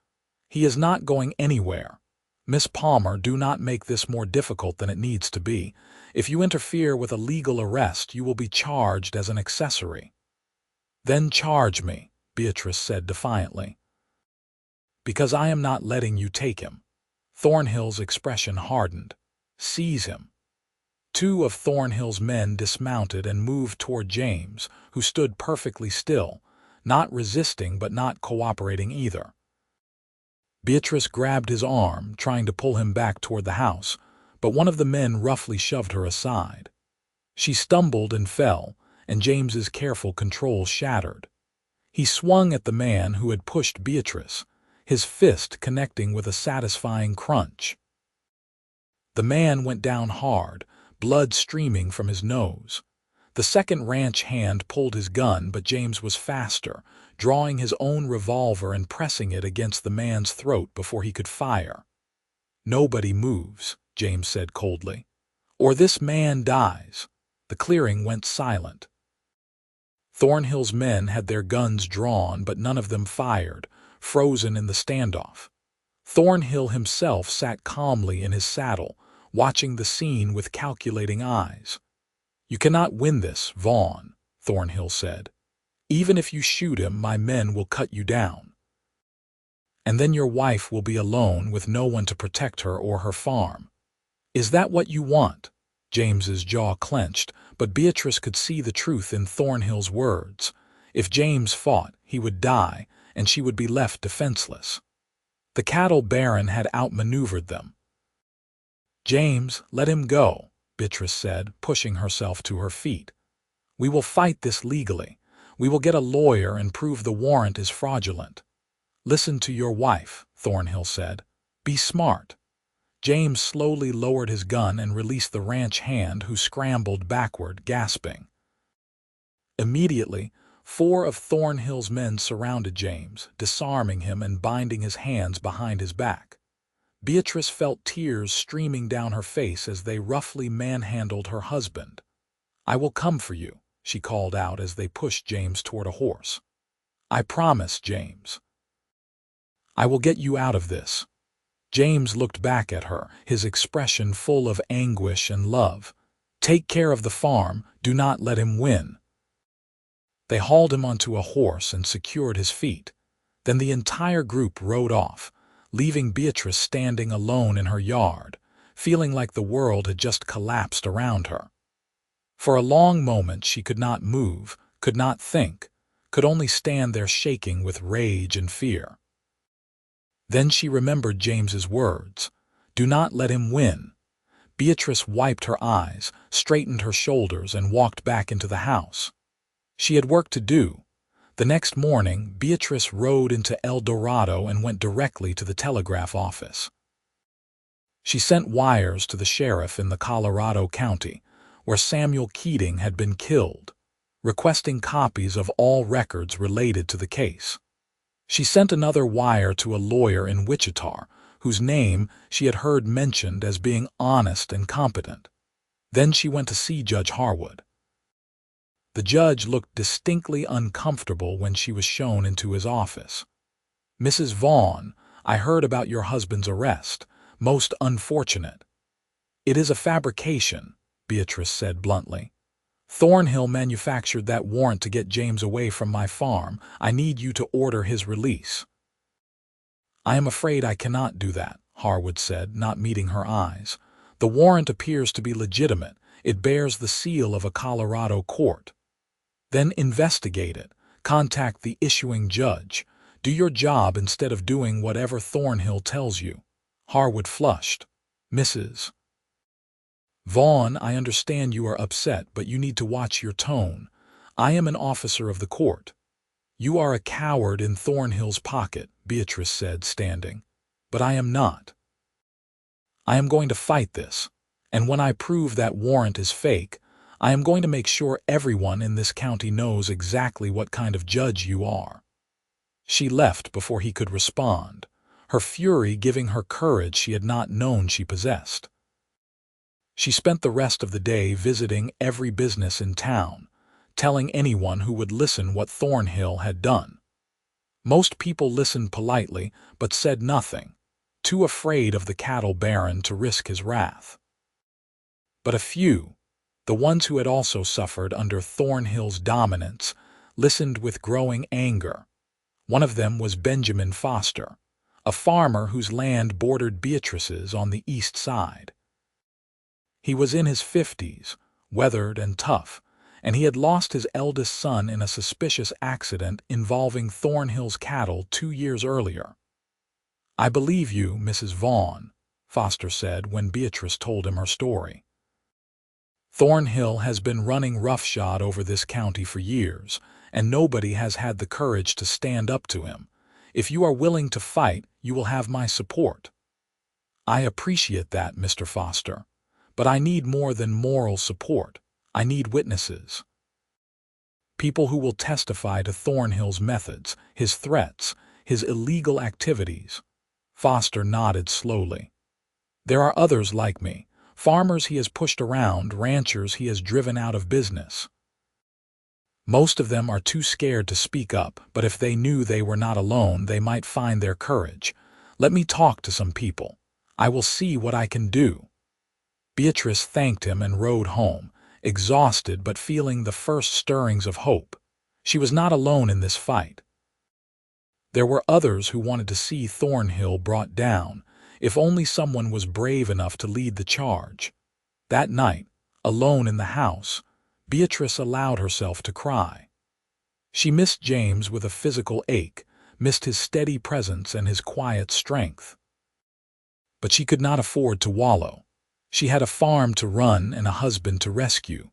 "He is not going anywhere. Miss Palmer, do not make this more difficult than it needs to be. If you interfere with a legal arrest, you will be charged as an accessory." "Then charge me," Beatrice said defiantly. "Because I am not letting you take him." Thornhill's expression hardened. "Seize him." 2 of Thornhill's men dismounted and moved toward James, who stood perfectly still, not resisting but not cooperating either. Beatrice grabbed his arm, trying to pull him back toward the house, but one of the men roughly shoved her aside. She stumbled and fell, and James's careful control shattered. He swung at the man who had pushed Beatrice, his fist connecting with a satisfying crunch. The man went down hard, blood streaming from his nose. The second ranch hand pulled his gun, but James was faster, drawing his own revolver and pressing it against the man's throat before he could fire. "Nobody moves," James said coldly, "or this man dies." The clearing went silent. Thornhill's men had their guns drawn, but none of them fired, frozen in the standoff. Thornhill himself sat calmly in his saddle, watching the scene with calculating eyes. "You cannot win this, Vaughn," Thornhill said. "Even if you shoot him, my men will cut you down. And then your wife will be alone with no one to protect her or her farm. Is that what you want?" James's jaw clenched, but Beatrice could see the truth in Thornhill's words. If James fought, he would die, and she would be left defenseless. The cattle baron had outmaneuvered them. "James, let him go," Beatrice said, pushing herself to her feet. "We will fight this legally. We will get a lawyer and prove the warrant is fraudulent." "Listen to your wife," Thornhill said. "Be smart." James slowly lowered his gun and released the ranch hand, who scrambled backward, gasping. Immediately, 4 of Thornhill's men surrounded James, disarming him and binding his hands behind his back. Beatrice felt tears streaming down her face as they roughly manhandled her husband. "I will come for you," she called out as they pushed James toward a horse. "I promise, James. I will get you out of this." James looked back at her, his expression full of anguish and love. "Take care of the farm, do not let him win." They hauled him onto a horse and secured his feet. Then the entire group rode off, leaving Beatrice standing alone in her yard, feeling like the world had just collapsed around her. For a long moment she could not move, could not think, could only stand there shaking with rage and fear. Then she remembered James's words, "Do not let him win." Beatrice wiped her eyes, straightened her shoulders, and walked back into the house. She had work to do. The next morning, Beatrice rode into El Dorado and went directly to the telegraph office. She sent wires to the sheriff in the Colorado County, where Samuel Keating had been killed, requesting copies of all records related to the case. She sent another wire to a lawyer in Wichita, whose name she had heard mentioned as being honest and competent. Then she went to see Judge Harwood. The judge looked distinctly uncomfortable when she was shown into his office. "Mrs. Vaughn, I heard about your husband's arrest. Most unfortunate." "It is a fabrication," Beatrice said bluntly. "Thornhill manufactured that warrant to get James away from my farm. I need you to order his release." "I am afraid I cannot do that," Harwood said, not meeting her eyes. "The warrant appears to be legitimate. It bears the seal of a Colorado court." "Then investigate it. Contact the issuing judge. Do your job instead of doing whatever Thornhill tells you." Harwood flushed. "Mrs. Vaughn, I understand you are upset, but you need to watch your tone. I am an officer of the court." "You are a coward in Thornhill's pocket," Beatrice said, standing. "But I am not. I am going to fight this, and when I prove that warrant is fake, I am going to make sure everyone in this county knows exactly what kind of judge you are." She left before he could respond, her fury giving her courage she had not known she possessed. She spent the rest of the day visiting every business in town, telling anyone who would listen what Thornhill had done. Most people listened politely, but said nothing, too afraid of the cattle baron to risk his wrath. But a few, the ones who had also suffered under Thornhill's dominance, listened with growing anger. One of them was Benjamin Foster, a farmer whose land bordered Beatrice's on the east side. He was in his 50s, weathered and tough, and he had lost his eldest son in a suspicious accident involving Thornhill's cattle 2 years earlier. "I believe you, Mrs. Vaughn," Foster said when Beatrice told him her story. "Thornhill has been running roughshod over this county for years, and nobody has had the courage to stand up to him. If you are willing to fight, you will have my support." "I appreciate that, Mr. Foster, but I need more than moral support. I need witnesses. People who will testify to Thornhill's methods, his threats, his illegal activities." Foster nodded slowly. "There are others like me. Farmers he has pushed around, ranchers he has driven out of business. Most of them are too scared to speak up, but if they knew they were not alone, they might find their courage. Let me talk to some people. I will see what I can do." Beatrice thanked him and rode home, exhausted but feeling the first stirrings of hope. She was not alone in this fight. There were others who wanted to see Thornhill brought down, if only someone was brave enough to lead the charge. That night, alone in the house, Beatrice allowed herself to cry. She missed James with a physical ache, missed his steady presence and his quiet strength. But she could not afford to wallow. She had a farm to run and a husband to rescue.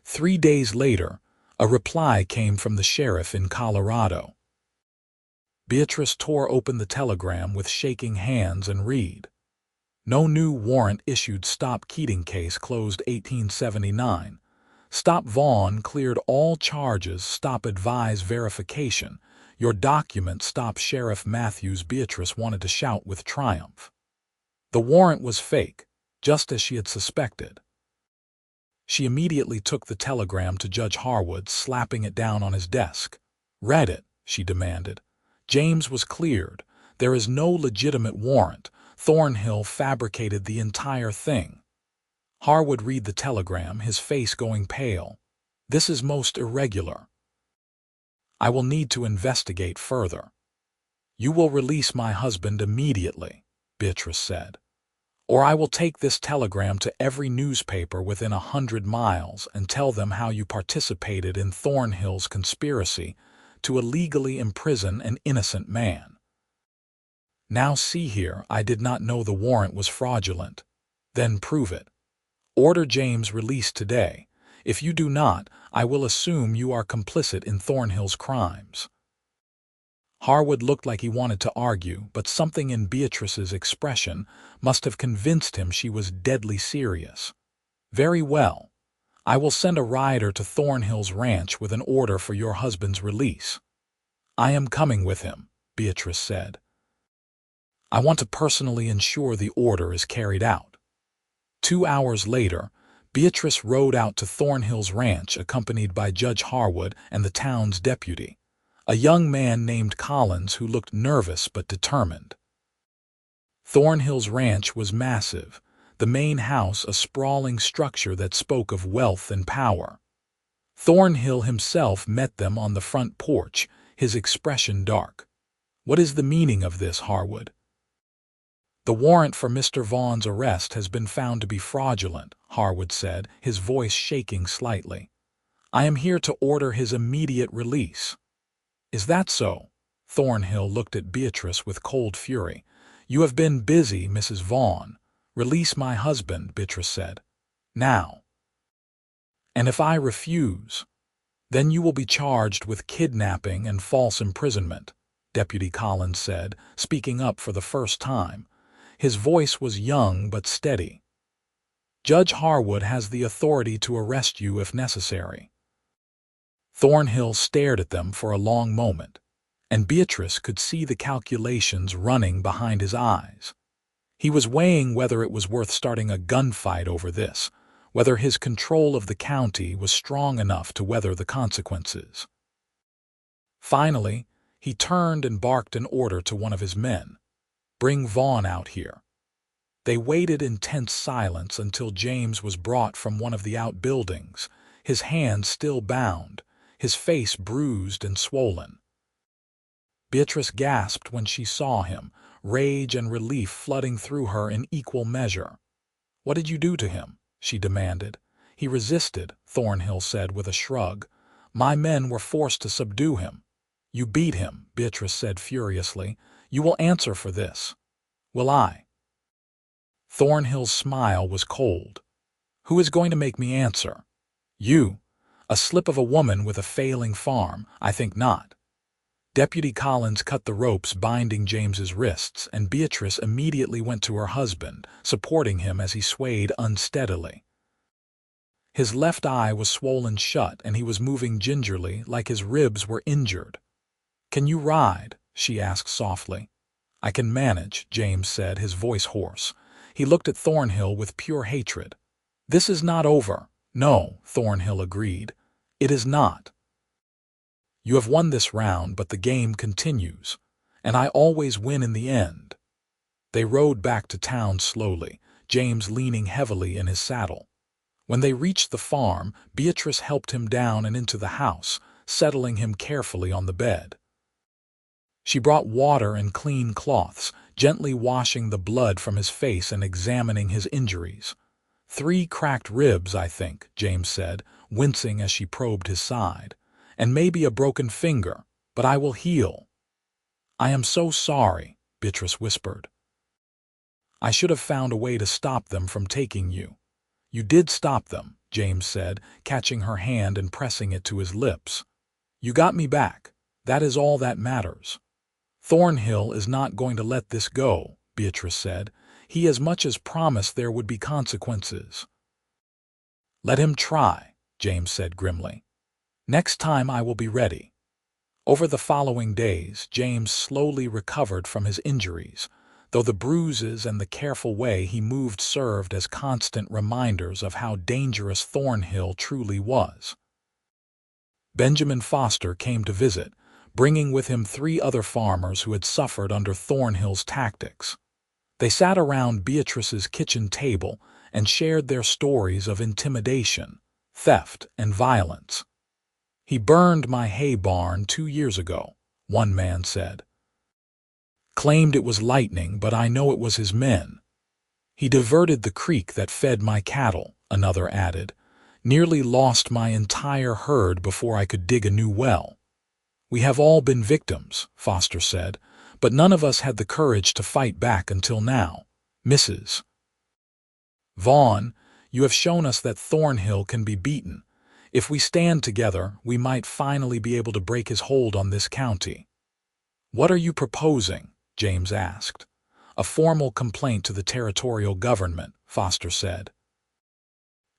3 days later, a reply came from the sheriff in Colorado. Beatrice tore open the telegram with shaking hands and read. "No new warrant issued. Stop Keating case closed 1879. Stop Vaughn cleared all charges. Stop advise verification. Your document. Stop Sheriff Matthews." Beatrice wanted to shout with triumph. The warrant was fake, just as she had suspected. She immediately took the telegram to Judge Harwood, slapping it down on his desk. "Read it," she demanded. "James was cleared. There is no legitimate warrant. Thornhill fabricated the entire thing." Harwood read the telegram, his face going pale. "This is most irregular. I will need to investigate further." "You will release my husband immediately," Beatrice said, "or I will take this telegram to every newspaper within 100 miles and tell them how you participated in Thornhill's conspiracy to illegally imprison an innocent man. Now see here, I did not know the warrant was fraudulent. Then prove it. Order James released today. If you do not, I will assume you are complicit in Thornhill's crimes." Harwood looked like he wanted to argue, but something in Beatrice's expression must have convinced him she was deadly serious. "Very well. I will send a rider to Thornhill's ranch with an order for your husband's release." "I am coming with him," Beatrice said. "I want to personally ensure the order is carried out." 2 hours later, Beatrice rode out to Thornhill's ranch accompanied by Judge Harwood and the town's deputy, a young man named Collins who looked nervous but determined. Thornhill's ranch was massive, the main house a sprawling structure that spoke of wealth and power. Thornhill himself met them on the front porch, his expression dark. "What is the meaning of this, Harwood?" "The warrant for Mr. Vaughn's arrest has been found to be fraudulent," Harwood said, his voice shaking slightly. "I am here to order his immediate release." "Is that so?" Thornhill looked at Beatrice with cold fury. "You have been busy, Mrs. Vaughn. Release my husband," Beatrice said. "Now." "And if I refuse?" "Then you will be charged with kidnapping and false imprisonment," Deputy Collins said, speaking up for the first time. His voice was young but steady. "Judge Harwood has the authority to arrest you if necessary." Thornhill stared at them for a long moment, and Beatrice could see the calculations running behind his eyes. He was weighing whether it was worth starting a gunfight over this, whether his control of the county was strong enough to weather the consequences. Finally, he turned and barked an order to one of his men. "Bring Vaughn out here." They waited in tense silence until James was brought from one of the outbuildings, his hands still bound, his face bruised and swollen. Beatrice gasped when she saw him, rage and relief flooding through her in equal measure. "What did you do to him?" she demanded. "He resisted," Thornhill said with a shrug. "My men were forced to subdue him." "You beat him," Beatrice said furiously. "You will answer for this." "Will I?" Thornhill's smile was cold. "Who is going to make me answer?" "You. A slip of a woman with a failing farm? I think not." Deputy Collins cut the ropes binding James's wrists, and Beatrice immediately went to her husband, supporting him as he swayed unsteadily. His left eye was swollen shut, and he was moving gingerly, like his ribs were injured. "Can you ride?" she asked softly. "I can manage," James said, his voice hoarse. He looked at Thornhill with pure hatred. "This is not over." "No," Thornhill agreed. "It is not. You have won this round, but the game continues, and I always win in the end." They rode back to town slowly, James leaning heavily in his saddle. When they reached the farm, Beatrice helped him down and into the house, settling him carefully on the bed. She brought water and clean cloths, gently washing the blood from his face and examining his injuries. "3 cracked ribs, I think," James said, wincing as she probed his side. "And maybe a broken finger, but I will heal." "I am so sorry," Beatrice whispered. "I should have found a way to stop them from taking you." "You did stop them," James said, catching her hand and pressing it to his lips. "You got me back. That is all that matters." "Thornhill is not going to let this go," Beatrice said. "He as much as promised there would be consequences." "Let him try," James said grimly. "Next time I will be ready." Over the following days, James slowly recovered from his injuries, though the bruises and the careful way he moved served as constant reminders of how dangerous Thornhill truly was. Benjamin Foster came to visit, bringing with him 3 other farmers who had suffered under Thornhill's tactics. They sat around Beatrice's kitchen table and shared their stories of intimidation, theft, and violence. "He burned my hay barn 2 years ago," one man said. Claimed it was lightning, but I know it was his men. He diverted the creek that fed my cattle, another added. Nearly lost my entire herd before I could dig a new well. We have all been victims, Foster said, but none of us had the courage to fight back until now. Mrs. Vaughn, you have shown us that Thornhill can be beaten. If we stand together, we might finally be able to break his hold on this county. What are you proposing? James asked. A formal complaint to the territorial government, Foster said.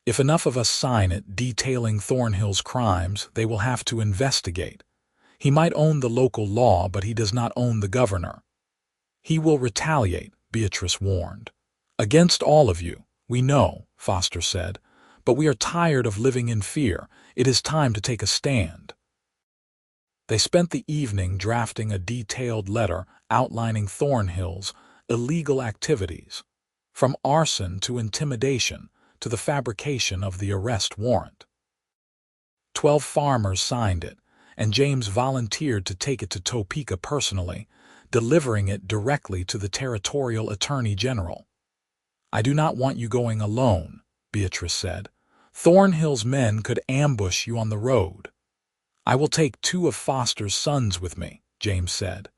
If enough of us sign it detailing Thornhill's crimes, they will have to investigate. He might own the local law, but he does not own the governor. He will retaliate, Beatrice warned. Against all of you, we know, Foster said, but we are tired of living in fear. It is time to take a stand. They spent the evening drafting a detailed letter outlining Thornhill's illegal activities, from arson to intimidation to the fabrication of the arrest warrant. 12 farmers signed it, and James volunteered to take it to Topeka personally, delivering it directly to the territorial attorney general. I do not want you going alone, Beatrice said. Thornhill's men could ambush you on the road. I will take 2 of Foster's sons with me, James said.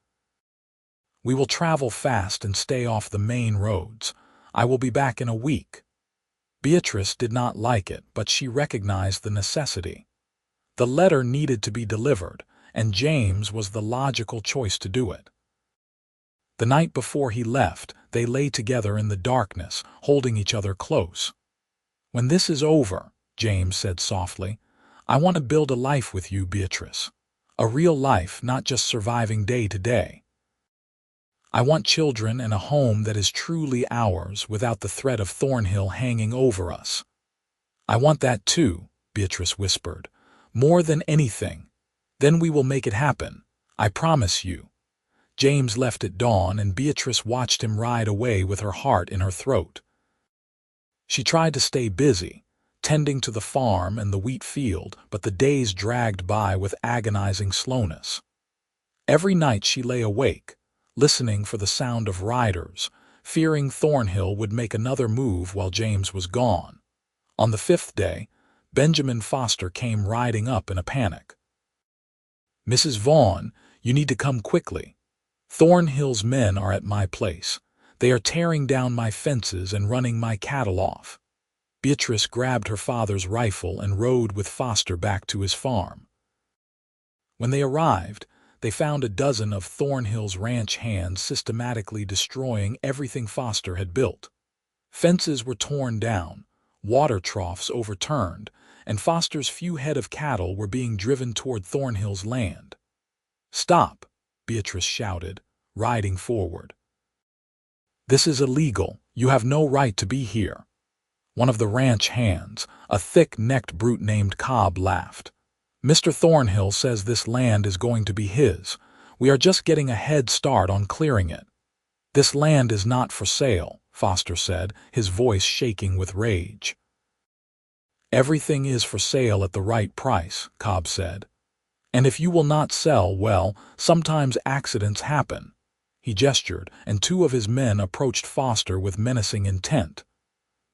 We will travel fast and stay off the main roads. I will be back in a week. Beatrice did not like it, but she recognized the necessity. The letter needed to be delivered, and James was the logical choice to do it. The night before he left, they lay together in the darkness, holding each other close. When this is over, James said softly, I want to build a life with you, Beatrice. A real life, not just surviving day to day. I want children and a home that is truly ours without the threat of Thornhill hanging over us. I want that too, Beatrice whispered. More than anything. Then we will make it happen. I promise you. James left at dawn, and Beatrice watched him ride away with her heart in her throat. She tried to stay busy, tending to the farm and the wheat field, but the days dragged by with agonizing slowness. Every night she lay awake, listening for the sound of riders, fearing Thornhill would make another move while James was gone. On the 5th day, Benjamin Foster came riding up in a panic. Mrs. Vaughn, you need to come quickly. Thornhill's men are at my place. They are tearing down my fences and running my cattle off. Beatrice grabbed her father's rifle and rode with Foster back to his farm. When they arrived, they found a dozen of Thornhill's ranch hands systematically destroying everything Foster had built. Fences were torn down, water troughs overturned, and Foster's few head of cattle were being driven toward Thornhill's land. Stop, Beatrice shouted, riding forward. This is illegal. You have no right to be here. One of the ranch hands, a thick-necked brute named Cobb, laughed. Mr. Thornhill says this land is going to be his. We are just getting a head start on clearing it. This land is not for sale, Foster said, his voice shaking with rage. Everything is for sale at the right price, Cobb said. And if you will not sell, well, sometimes accidents happen. He gestured, and 2 of his men approached Foster with menacing intent.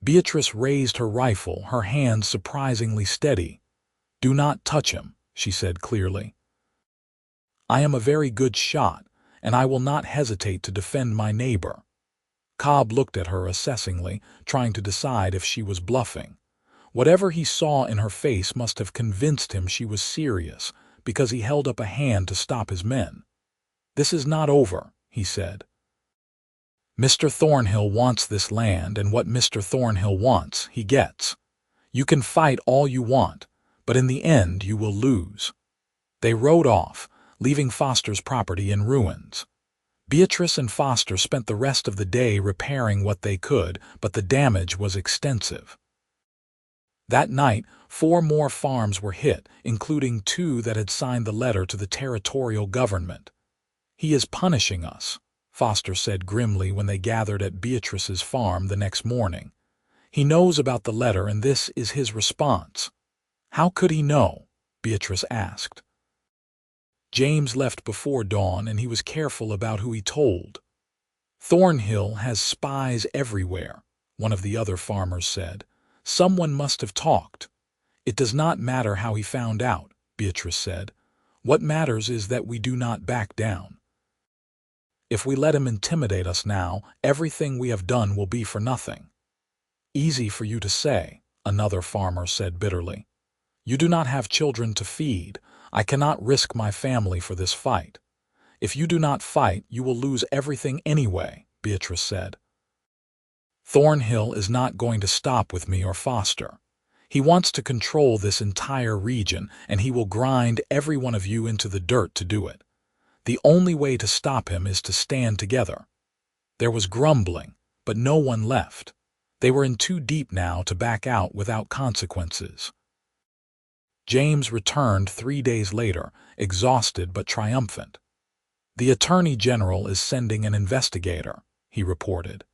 Beatrice raised her rifle, her hands surprisingly steady. Do not touch him, she said clearly. I am a very good shot, and I will not hesitate to defend my neighbor. Cobb looked at her assessingly, trying to decide if she was bluffing. Whatever he saw in her face must have convinced him she was serious, because he held up a hand to stop his men. This is not over, he said. Mr. Thornhill wants this land, and what Mr. Thornhill wants, he gets. You can fight all you want, but in the end you will lose. They rode off, leaving Foster's property in ruins. Beatrice and Foster spent the rest of the day repairing what they could, but the damage was extensive. That night, 4 more farms were hit, including 2 that had signed the letter to the territorial government. He is punishing us, Foster said grimly when they gathered at Beatrice's farm the next morning. He knows about the letter, and this is his response. How could he know? Beatrice asked. James left before dawn, and he was careful about who he told. "Thornhill has spies everywhere," one of the other farmers said. "Someone must have talked." "It does not matter how he found out," Beatrice said. "What matters is that we do not back down. If we let him intimidate us now, everything we have done will be for nothing." "Easy for you to say," another farmer said bitterly. "You do not have children to feed. I cannot risk my family for this fight." "If you do not fight, you will lose everything anyway," Beatrice said. "Thornhill is not going to stop with me or Foster. He wants to control this entire region, and he will grind every one of you into the dirt to do it. The only way to stop him is to stand together." There was grumbling, but no one left. They were in too deep now to back out without consequences. James returned 3 days later, exhausted but triumphant. "The Attorney General is sending an investigator," he reported.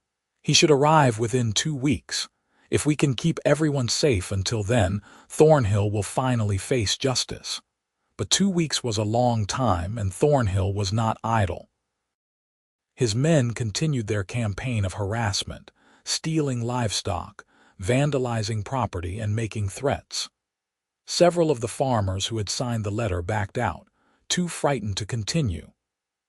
"He should arrive within 2 weeks. If we can keep everyone safe until then, Thornhill will finally face justice." But 2 weeks was a long time, and Thornhill was not idle. His men continued their campaign of harassment, stealing livestock, vandalizing property, and making threats. Several of the farmers who had signed the letter backed out, too frightened to continue.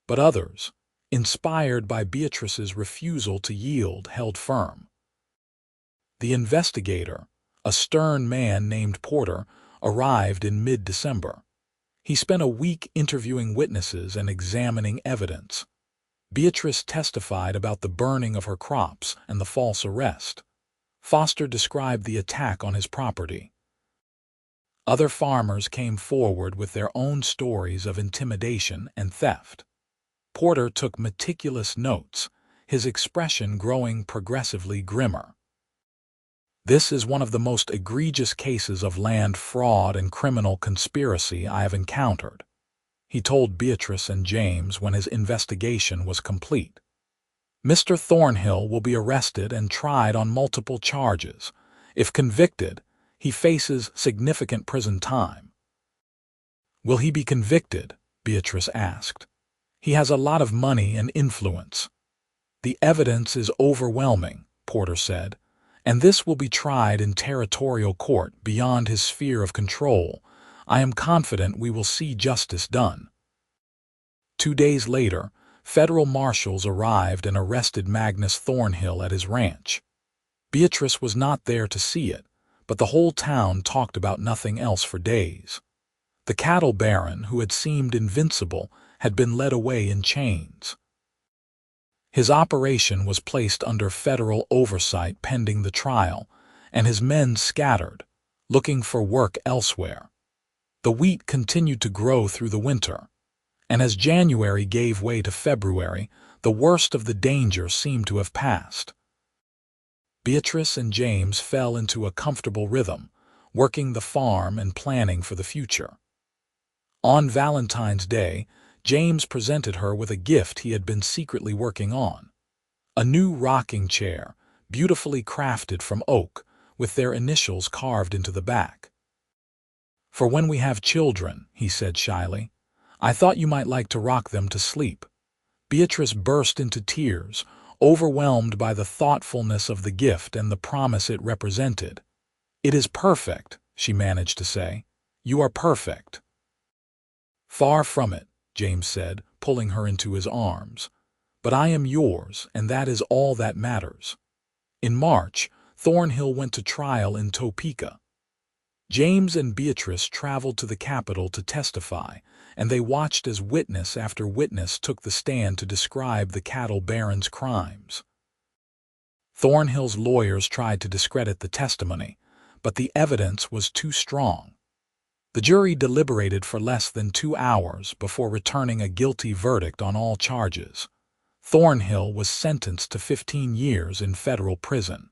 But others, inspired by Beatrice's refusal to yield, held firm. The investigator, a stern man named Porter, arrived in mid-December. He spent a week interviewing witnesses and examining evidence. Beatrice testified about the burning of her crops and the false arrest. Foster described the attack on his property. Other farmers came forward with their own stories of intimidation and theft. Porter took meticulous notes, his expression growing progressively grimmer. "This is one of the most egregious cases of land fraud and criminal conspiracy I have encountered," he told Beatrice and James when his investigation was complete. "Mr. Thornhill will be arrested and tried on multiple charges. If convicted, he faces significant prison time." "Will he be convicted?" Beatrice asked. "He has a lot of money and influence." "The evidence is overwhelming," Porter said, "and this will be tried in territorial court beyond his sphere of control. I am confident we will see justice done." 2 days later, federal marshals arrived and arrested Magnus Thornhill at his ranch. Beatrice was not there to see it, but the whole town talked about nothing else for days. The cattle baron, who had seemed invincible, had been led away in chains. His operation was placed under federal oversight pending the trial, and his men scattered, looking for work elsewhere. The wheat continued to grow through the winter, and as January gave way to February, the worst of the danger seemed to have passed. Beatrice and James fell into a comfortable rhythm, working the farm and planning for the future. On Valentine's Day, James presented her with a gift he had been secretly working on: a new rocking chair, beautifully crafted from oak, with their initials carved into the back. "For when we have children," he said shyly. "I thought you might like to rock them to sleep." Beatrice burst into tears, overwhelmed by the thoughtfulness of the gift and the promise it represented. "It is perfect," she managed to say. "You are perfect." "Far from it," James said, pulling her into his arms. "But I am yours, and that is all that matters." In March, Thornhill went to trial in Topeka. James and Beatrice traveled to the capital to testify, and they watched as witness after witness took the stand to describe the cattle baron's crimes. Thornhill's lawyers tried to discredit the testimony, but the evidence was too strong. The jury deliberated for less than 2 hours before returning a guilty verdict on all charges. Thornhill was sentenced to 15 years in federal prison.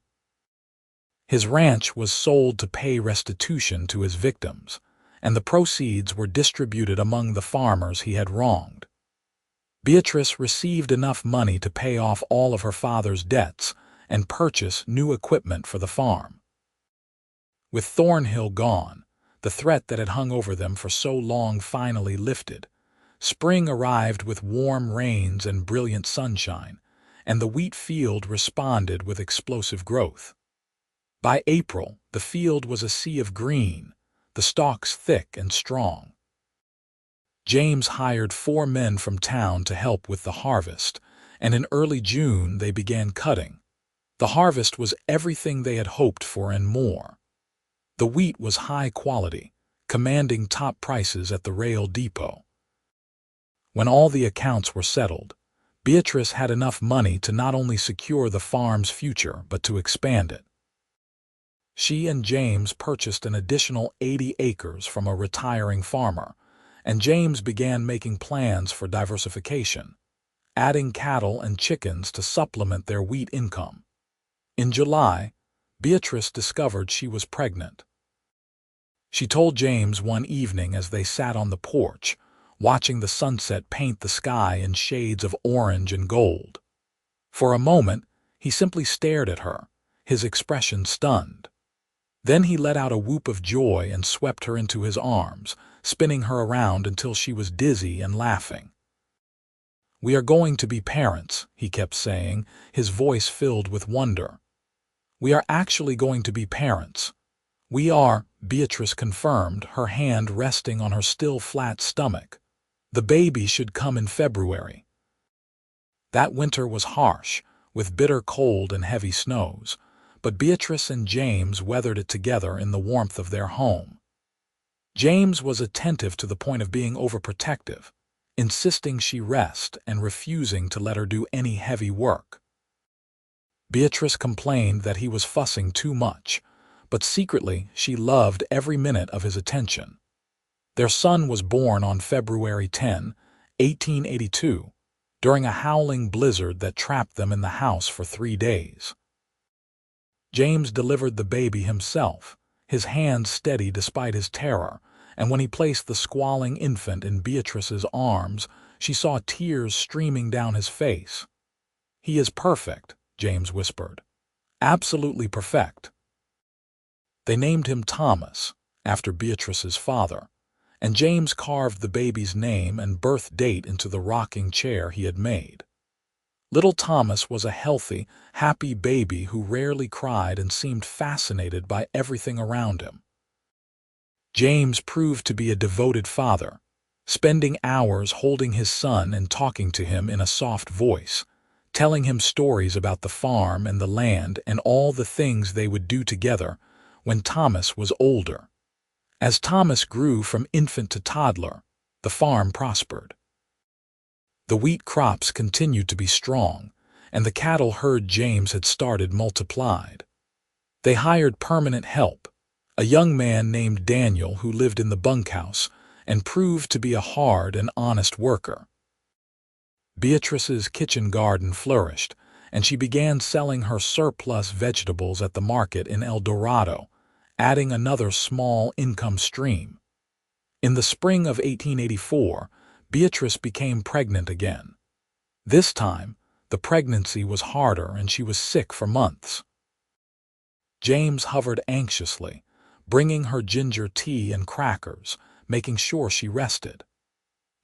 His ranch was sold to pay restitution to his victims, and the proceeds were distributed among the farmers he had wronged. Beatrice received enough money to pay off all of her father's debts and purchase new equipment for the farm. With Thornhill gone, the threat that had hung over them for so long finally lifted. Spring arrived with warm rains and brilliant sunshine, and the wheat field responded with explosive growth. By April, the field was a sea of green, the stalks thick and strong. James hired 4 men from town to help with the harvest, and in early June they began cutting. The harvest was everything they had hoped for and more. The wheat was high quality, commanding top prices at the rail depot. When all the accounts were settled, Beatrice had enough money to not only secure the farm's future but to expand it. She and James purchased an additional 80 acres from a retiring farmer, and James began making plans for diversification, adding cattle and chickens to supplement their wheat income. In July, Beatrice discovered she was pregnant. She told James one evening as they sat on the porch, watching the sunset paint the sky in shades of orange and gold. For a moment, he simply stared at her, his expression stunned. Then he let out a whoop of joy and swept her into his arms, spinning her around until she was dizzy and laughing. "We are going to be parents," he kept saying, his voice filled with wonder. "We are actually going to be parents. We are," Beatrice confirmed, her hand resting on her still flat stomach. "The baby should come in February." That winter was harsh, with bitter cold and heavy snows, but Beatrice and James weathered it together in the warmth of their home. James was attentive to the point of being overprotective, insisting she rest and refusing to let her do any heavy work. Beatrice complained that he was fussing too much, but secretly she loved every minute of his attention. Their son was born on February 10, 1882, during a howling blizzard that trapped them in the house for 3 days. James delivered the baby himself, his hands steady despite his terror, and when he placed the squalling infant in Beatrice's arms, she saw tears streaming down his face. "He is perfect," James whispered. "Absolutely perfect." They named him Thomas, after Beatrice's father, and James carved the baby's name and birth date into the rocking chair he had made. Little Thomas was a healthy, happy baby who rarely cried and seemed fascinated by everything around him. James proved to be a devoted father, spending hours holding his son and talking to him in a soft voice, telling him stories about the farm and the land and all the things they would do together when Thomas was older. As Thomas grew from infant to toddler, the farm prospered. The wheat crops continued to be strong, and the cattle herd James had started multiplied. They hired permanent help, a young man named Daniel who lived in the bunkhouse and proved to be a hard and honest worker. Beatrice's kitchen garden flourished, and she began selling her surplus vegetables at the market in El Dorado, adding another small income stream. In the spring of 1884, Beatrice became pregnant again. This time, the pregnancy was harder and she was sick for months. James hovered anxiously, bringing her ginger tea and crackers, making sure she rested.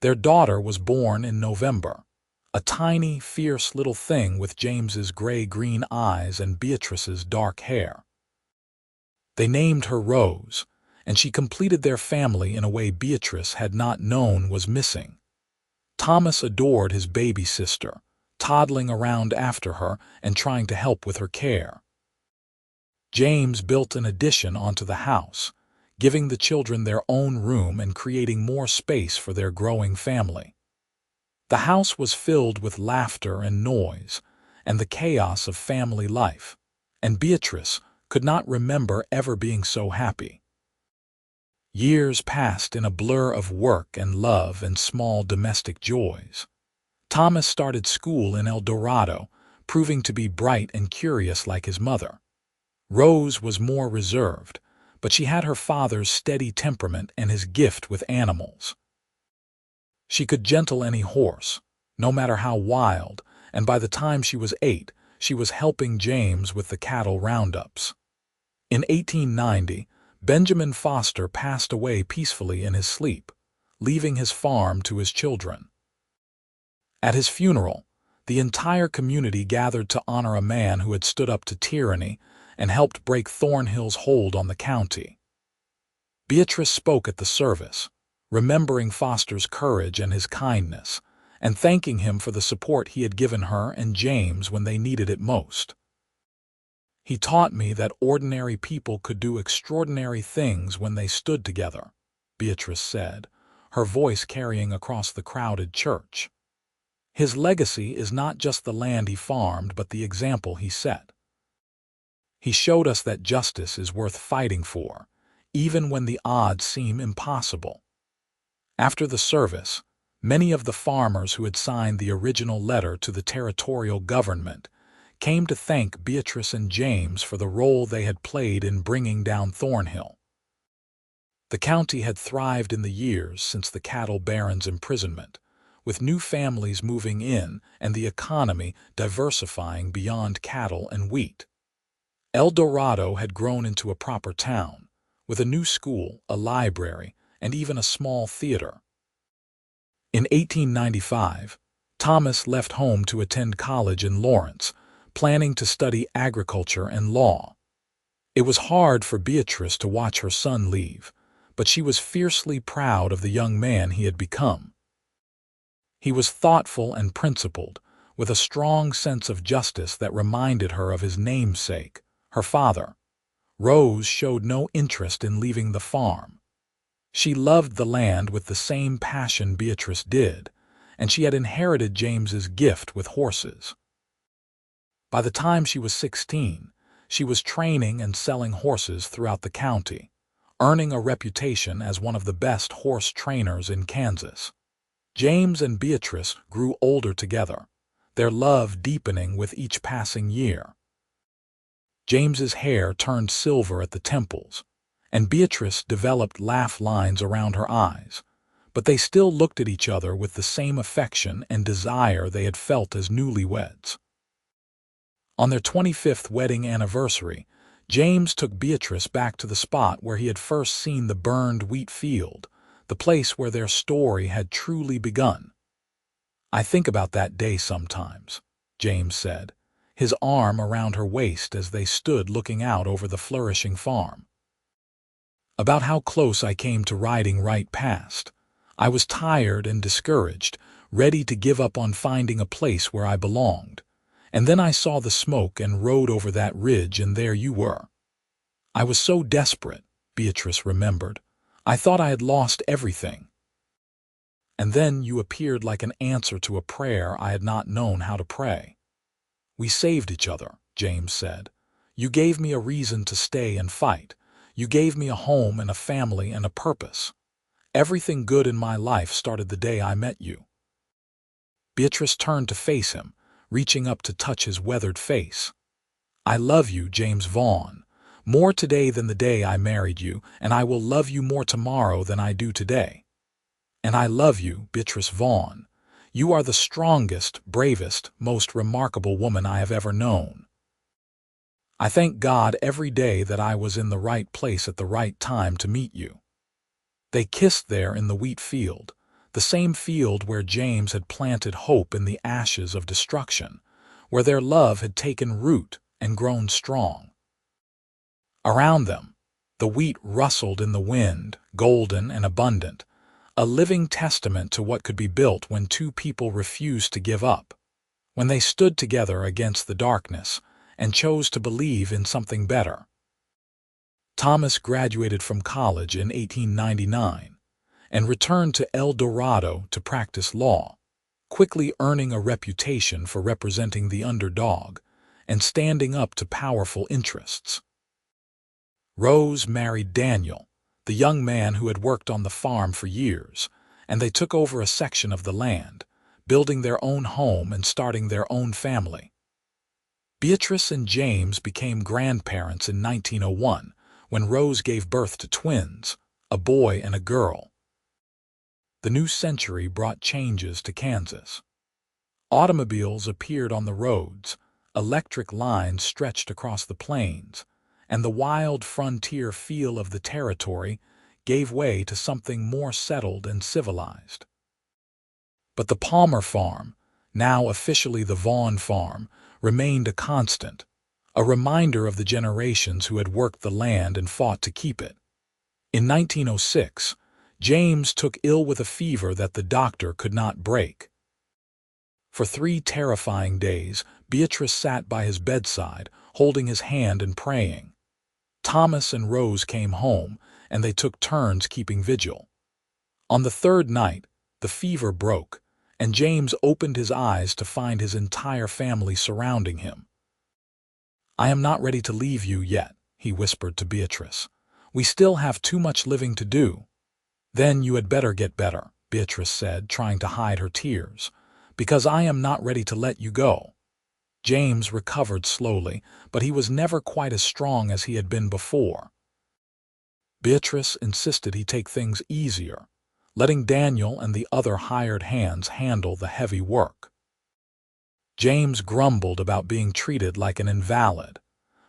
Their daughter was born in November, a tiny, fierce little thing with James's gray-green eyes and Beatrice's dark hair. They named her Rose, and she completed their family in a way Beatrice had not known was missing. Thomas adored his baby sister, toddling around after her and trying to help with her care. James built an addition onto the house, giving the children their own room and creating more space for their growing family. The house was filled with laughter and noise, and the chaos of family life, and Beatrice could not remember ever being so happy. Years passed in a blur of work and love and small domestic joys. Thomas started school in El Dorado, proving to be bright and curious like his mother. Rose was more reserved, but she had her father's steady temperament and his gift with animals. She could gentle any horse, no matter how wild, and by the time she was 8, she was helping James with the cattle roundups. In 1890, Benjamin Foster passed away peacefully in his sleep, leaving his farm to his children. At his funeral, the entire community gathered to honor a man who had stood up to tyranny and helped break Thornhill's hold on the county. Beatrice spoke at the service, remembering Foster's courage and his kindness, and thanking him for the support he had given her and James when they needed it most. "He taught me that ordinary people could do extraordinary things when they stood together," Beatrice said, her voice carrying across the crowded church. "His legacy is not just the land he farmed, but the example he set. He showed us that justice is worth fighting for, even when the odds seem impossible." After the service, many of the farmers who had signed the original letter to the territorial government came to thank Beatrice and James for the role they had played in bringing down Thornhill. The county had thrived in the years since the cattle baron's imprisonment, with new families moving in and the economy diversifying beyond cattle and wheat. El Dorado had grown into a proper town, with a new school, a library, and even a small theater. In 1895, Thomas left home to attend college in Lawrence, planning to study agriculture and law. It was hard for Beatrice to watch her son leave, but she was fiercely proud of the young man he had become. He was thoughtful and principled, with a strong sense of justice that reminded her of his namesake, her father. Rose showed no interest in leaving the farm. She loved the land with the same passion Beatrice did, and she had inherited James's gift with horses. By the time she was 16, she was training and selling horses throughout the county, earning a reputation as one of the best horse trainers in Kansas. James and Beatrice grew older together, their love deepening with each passing year. James's hair turned silver at the temples, and Beatrice developed laugh lines around her eyes, but they still looked at each other with the same affection and desire they had felt as newlyweds. On their 25th wedding anniversary, James took Beatrice back to the spot where he had first seen the burned wheat field, the place where their story had truly begun. "I think about that day sometimes," James said, his arm around her waist as they stood looking out over the flourishing farm. "About how close I came to riding right past. I was tired and discouraged, ready to give up on finding a place where I belonged. And then I saw the smoke and rode over that ridge, and there you were. I was so desperate," Beatrice remembered. "I thought I had lost everything. And then you appeared like an answer to a prayer I had not known how to pray." "We saved each other," James said. "You gave me a reason to stay and fight. You gave me a home and a family and a purpose. Everything good in my life started the day I met you." Beatrice turned to face him, reaching up to touch his weathered face. "I love you, James Vaughn, more today than the day I married you, and I will love you more tomorrow than I do today. And I love you, Beatrice Vaughn. You are the strongest, bravest, most remarkable woman I have ever known. I thank God every day that I was in the right place at the right time to meet you." They kissed there in the wheat field, the same field where James had planted hope in the ashes of destruction, where their love had taken root and grown strong. Around them, the wheat rustled in the wind, golden and abundant, a living testament to what could be built when two people refused to give up, when they stood together against the darkness and chose to believe in something better. Thomas graduated from college in 1899 and returned to El Dorado to practice law, quickly earning a reputation for representing the underdog and standing up to powerful interests. Rose married Daniel, the young man who had worked on the farm for years, and they took over a section of the land, building their own home and starting their own family. Beatrice and James became grandparents in 1901 when Rose gave birth to twins, a boy and a girl. The new century brought changes to Kansas. Automobiles appeared on the roads, electric lines stretched across the plains, and the wild frontier feel of the territory gave way to something more settled and civilized. But the Palmer farm, now officially the Vaughn farm, remained a constant, a reminder of the generations who had worked the land and fought to keep it. In 1906, James took ill with a fever that the doctor could not break. For 3 terrifying days, Beatrice sat by his bedside, holding his hand and praying. Thomas and Rose came home, and they took turns keeping vigil. On the 3rd night, the fever broke, and James opened his eyes to find his entire family surrounding him. "I am not ready to leave you yet," he whispered to Beatrice. "We still have too much living to do." "Then you had better get better," Beatrice said, trying to hide her tears, "because I am not ready to let you go." James recovered slowly, but he was never quite as strong as he had been before. Beatrice insisted he take things easier, letting Daniel and the other hired hands handle the heavy work. James grumbled about being treated like an invalid,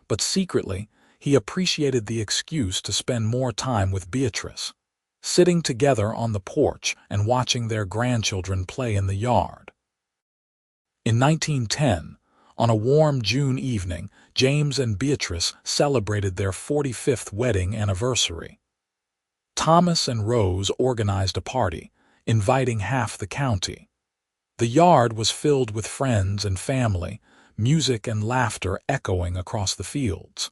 but secretly he appreciated the excuse to spend more time with Beatrice, sitting together on the porch and watching their grandchildren play in the yard. In 1910, on a warm June evening, James and Beatrice celebrated their 45th wedding anniversary. Thomas and Rose organized a party, inviting half the county. The yard was filled with friends and family, music and laughter echoing across the fields.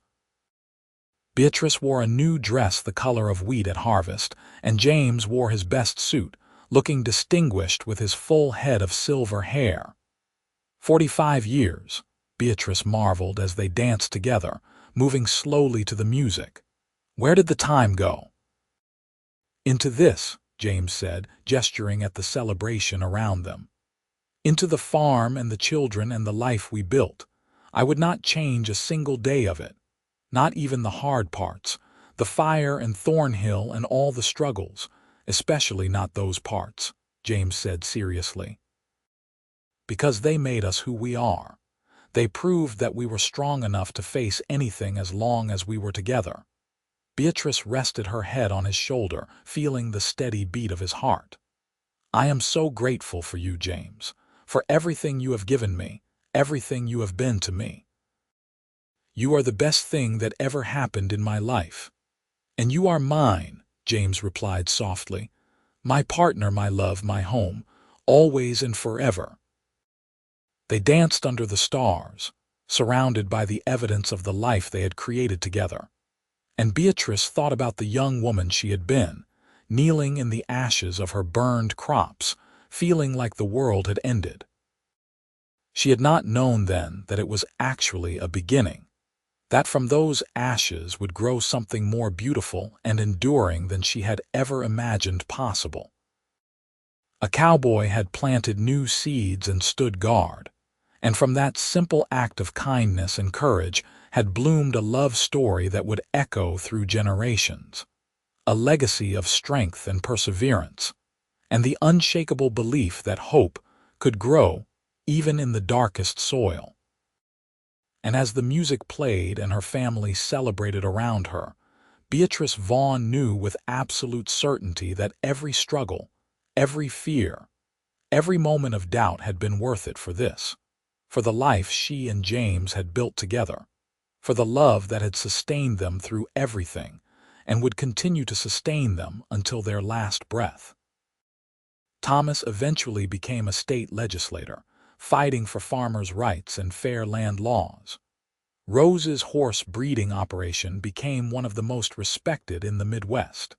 Beatrice wore a new dress the color of wheat at harvest, and James wore his best suit, looking distinguished with his full head of silver hair. 45 years, Beatrice marveled as they danced together, moving slowly to the music. Where did the time go? "Into this," James said, gesturing at the celebration around them. "Into the farm and the children and the life we built. I would not change a single day of it. Not even the hard parts, the fire and Thornhill and all the struggles, especially not those parts," James said seriously. "Because they made us who we are. They proved that we were strong enough to face anything as long as we were together." Beatrice rested her head on his shoulder, feeling the steady beat of his heart. "I am so grateful for you, James, for everything you have given me, everything you have been to me. You are the best thing that ever happened in my life." "And you are mine," James replied softly. "My partner, my love, my home, always and forever." They danced under the stars, surrounded by the evidence of the life they had created together. And Beatrice thought about the young woman she had been, kneeling in the ashes of her burned crops, feeling like the world had ended. She had not known then that it was actually a beginning, that from those ashes would grow something more beautiful and enduring than she had ever imagined possible. A cowboy had planted new seeds and stood guard, and from that simple act of kindness and courage had bloomed a love story that would echo through generations, a legacy of strength and perseverance, and the unshakable belief that hope could grow even in the darkest soil. And as the music played and her family celebrated around her, Beatrice Vaughn knew with absolute certainty that every struggle, every fear, every moment of doubt had been worth it for this, for the life she and James had built together, for the love that had sustained them through everything and would continue to sustain them until their last breath. Thomas eventually became a state legislator, fighting for farmers' rights and fair land laws. Rose's horse breeding operation became one of the most respected in the Midwest.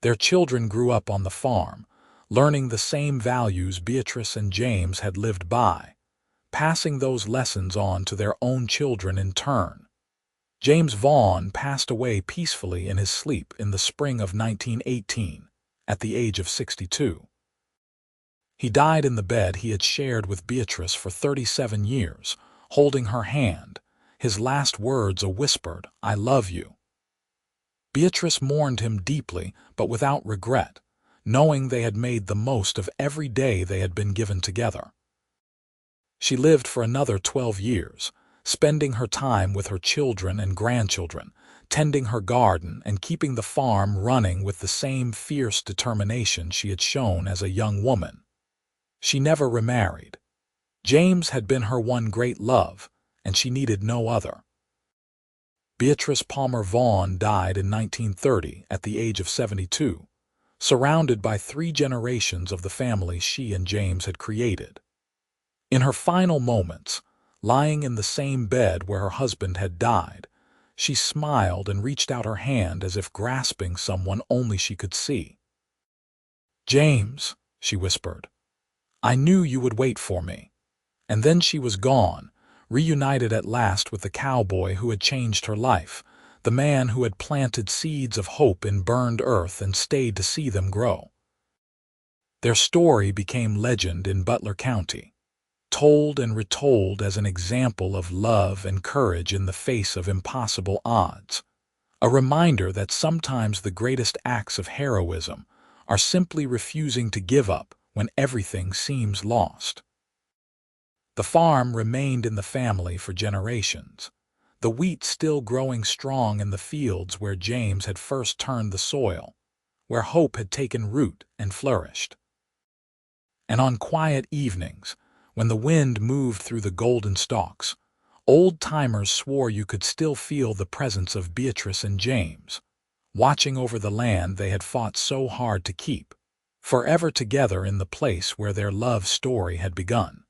Their children grew up on the farm, learning the same values Beatrice and James had lived by, passing those lessons on to their own children in turn. James Vaughn passed away peacefully in his sleep in the spring of 1918, at the age of 62. He died in the bed he had shared with Beatrice for 37 years, holding her hand, his last words a whispered, "I love you." Beatrice mourned him deeply but without regret, knowing they had made the most of every day they had been given together. She lived for another 12 years, spending her time with her children and grandchildren, tending her garden and keeping the farm running with the same fierce determination she had shown as a young woman. She never remarried. James had been her one great love, and she needed no other. Beatrice Palmer Vaughn died in 1930 at the age of 72, surrounded by 3 generations of the family she and James had created. In her final moments, lying in the same bed where her husband had died, she smiled and reached out her hand as if grasping someone only she could see. "James," she whispered, "I knew you would wait for me." And then she was gone, reunited at last with the cowboy who had changed her life, the man who had planted seeds of hope in burned earth and stayed to see them grow. Their story became legend in Butler County, told and retold as an example of love and courage in the face of impossible odds, a reminder that sometimes the greatest acts of heroism are simply refusing to give up when everything seems lost. The farm remained in the family for generations, the wheat still growing strong in the fields where James had first turned the soil, where hope had taken root and flourished. And on quiet evenings, when the wind moved through the golden stalks, old-timers swore you could still feel the presence of Beatrice and James, watching over the land they had fought so hard to keep, forever together in the place where their love story had begun.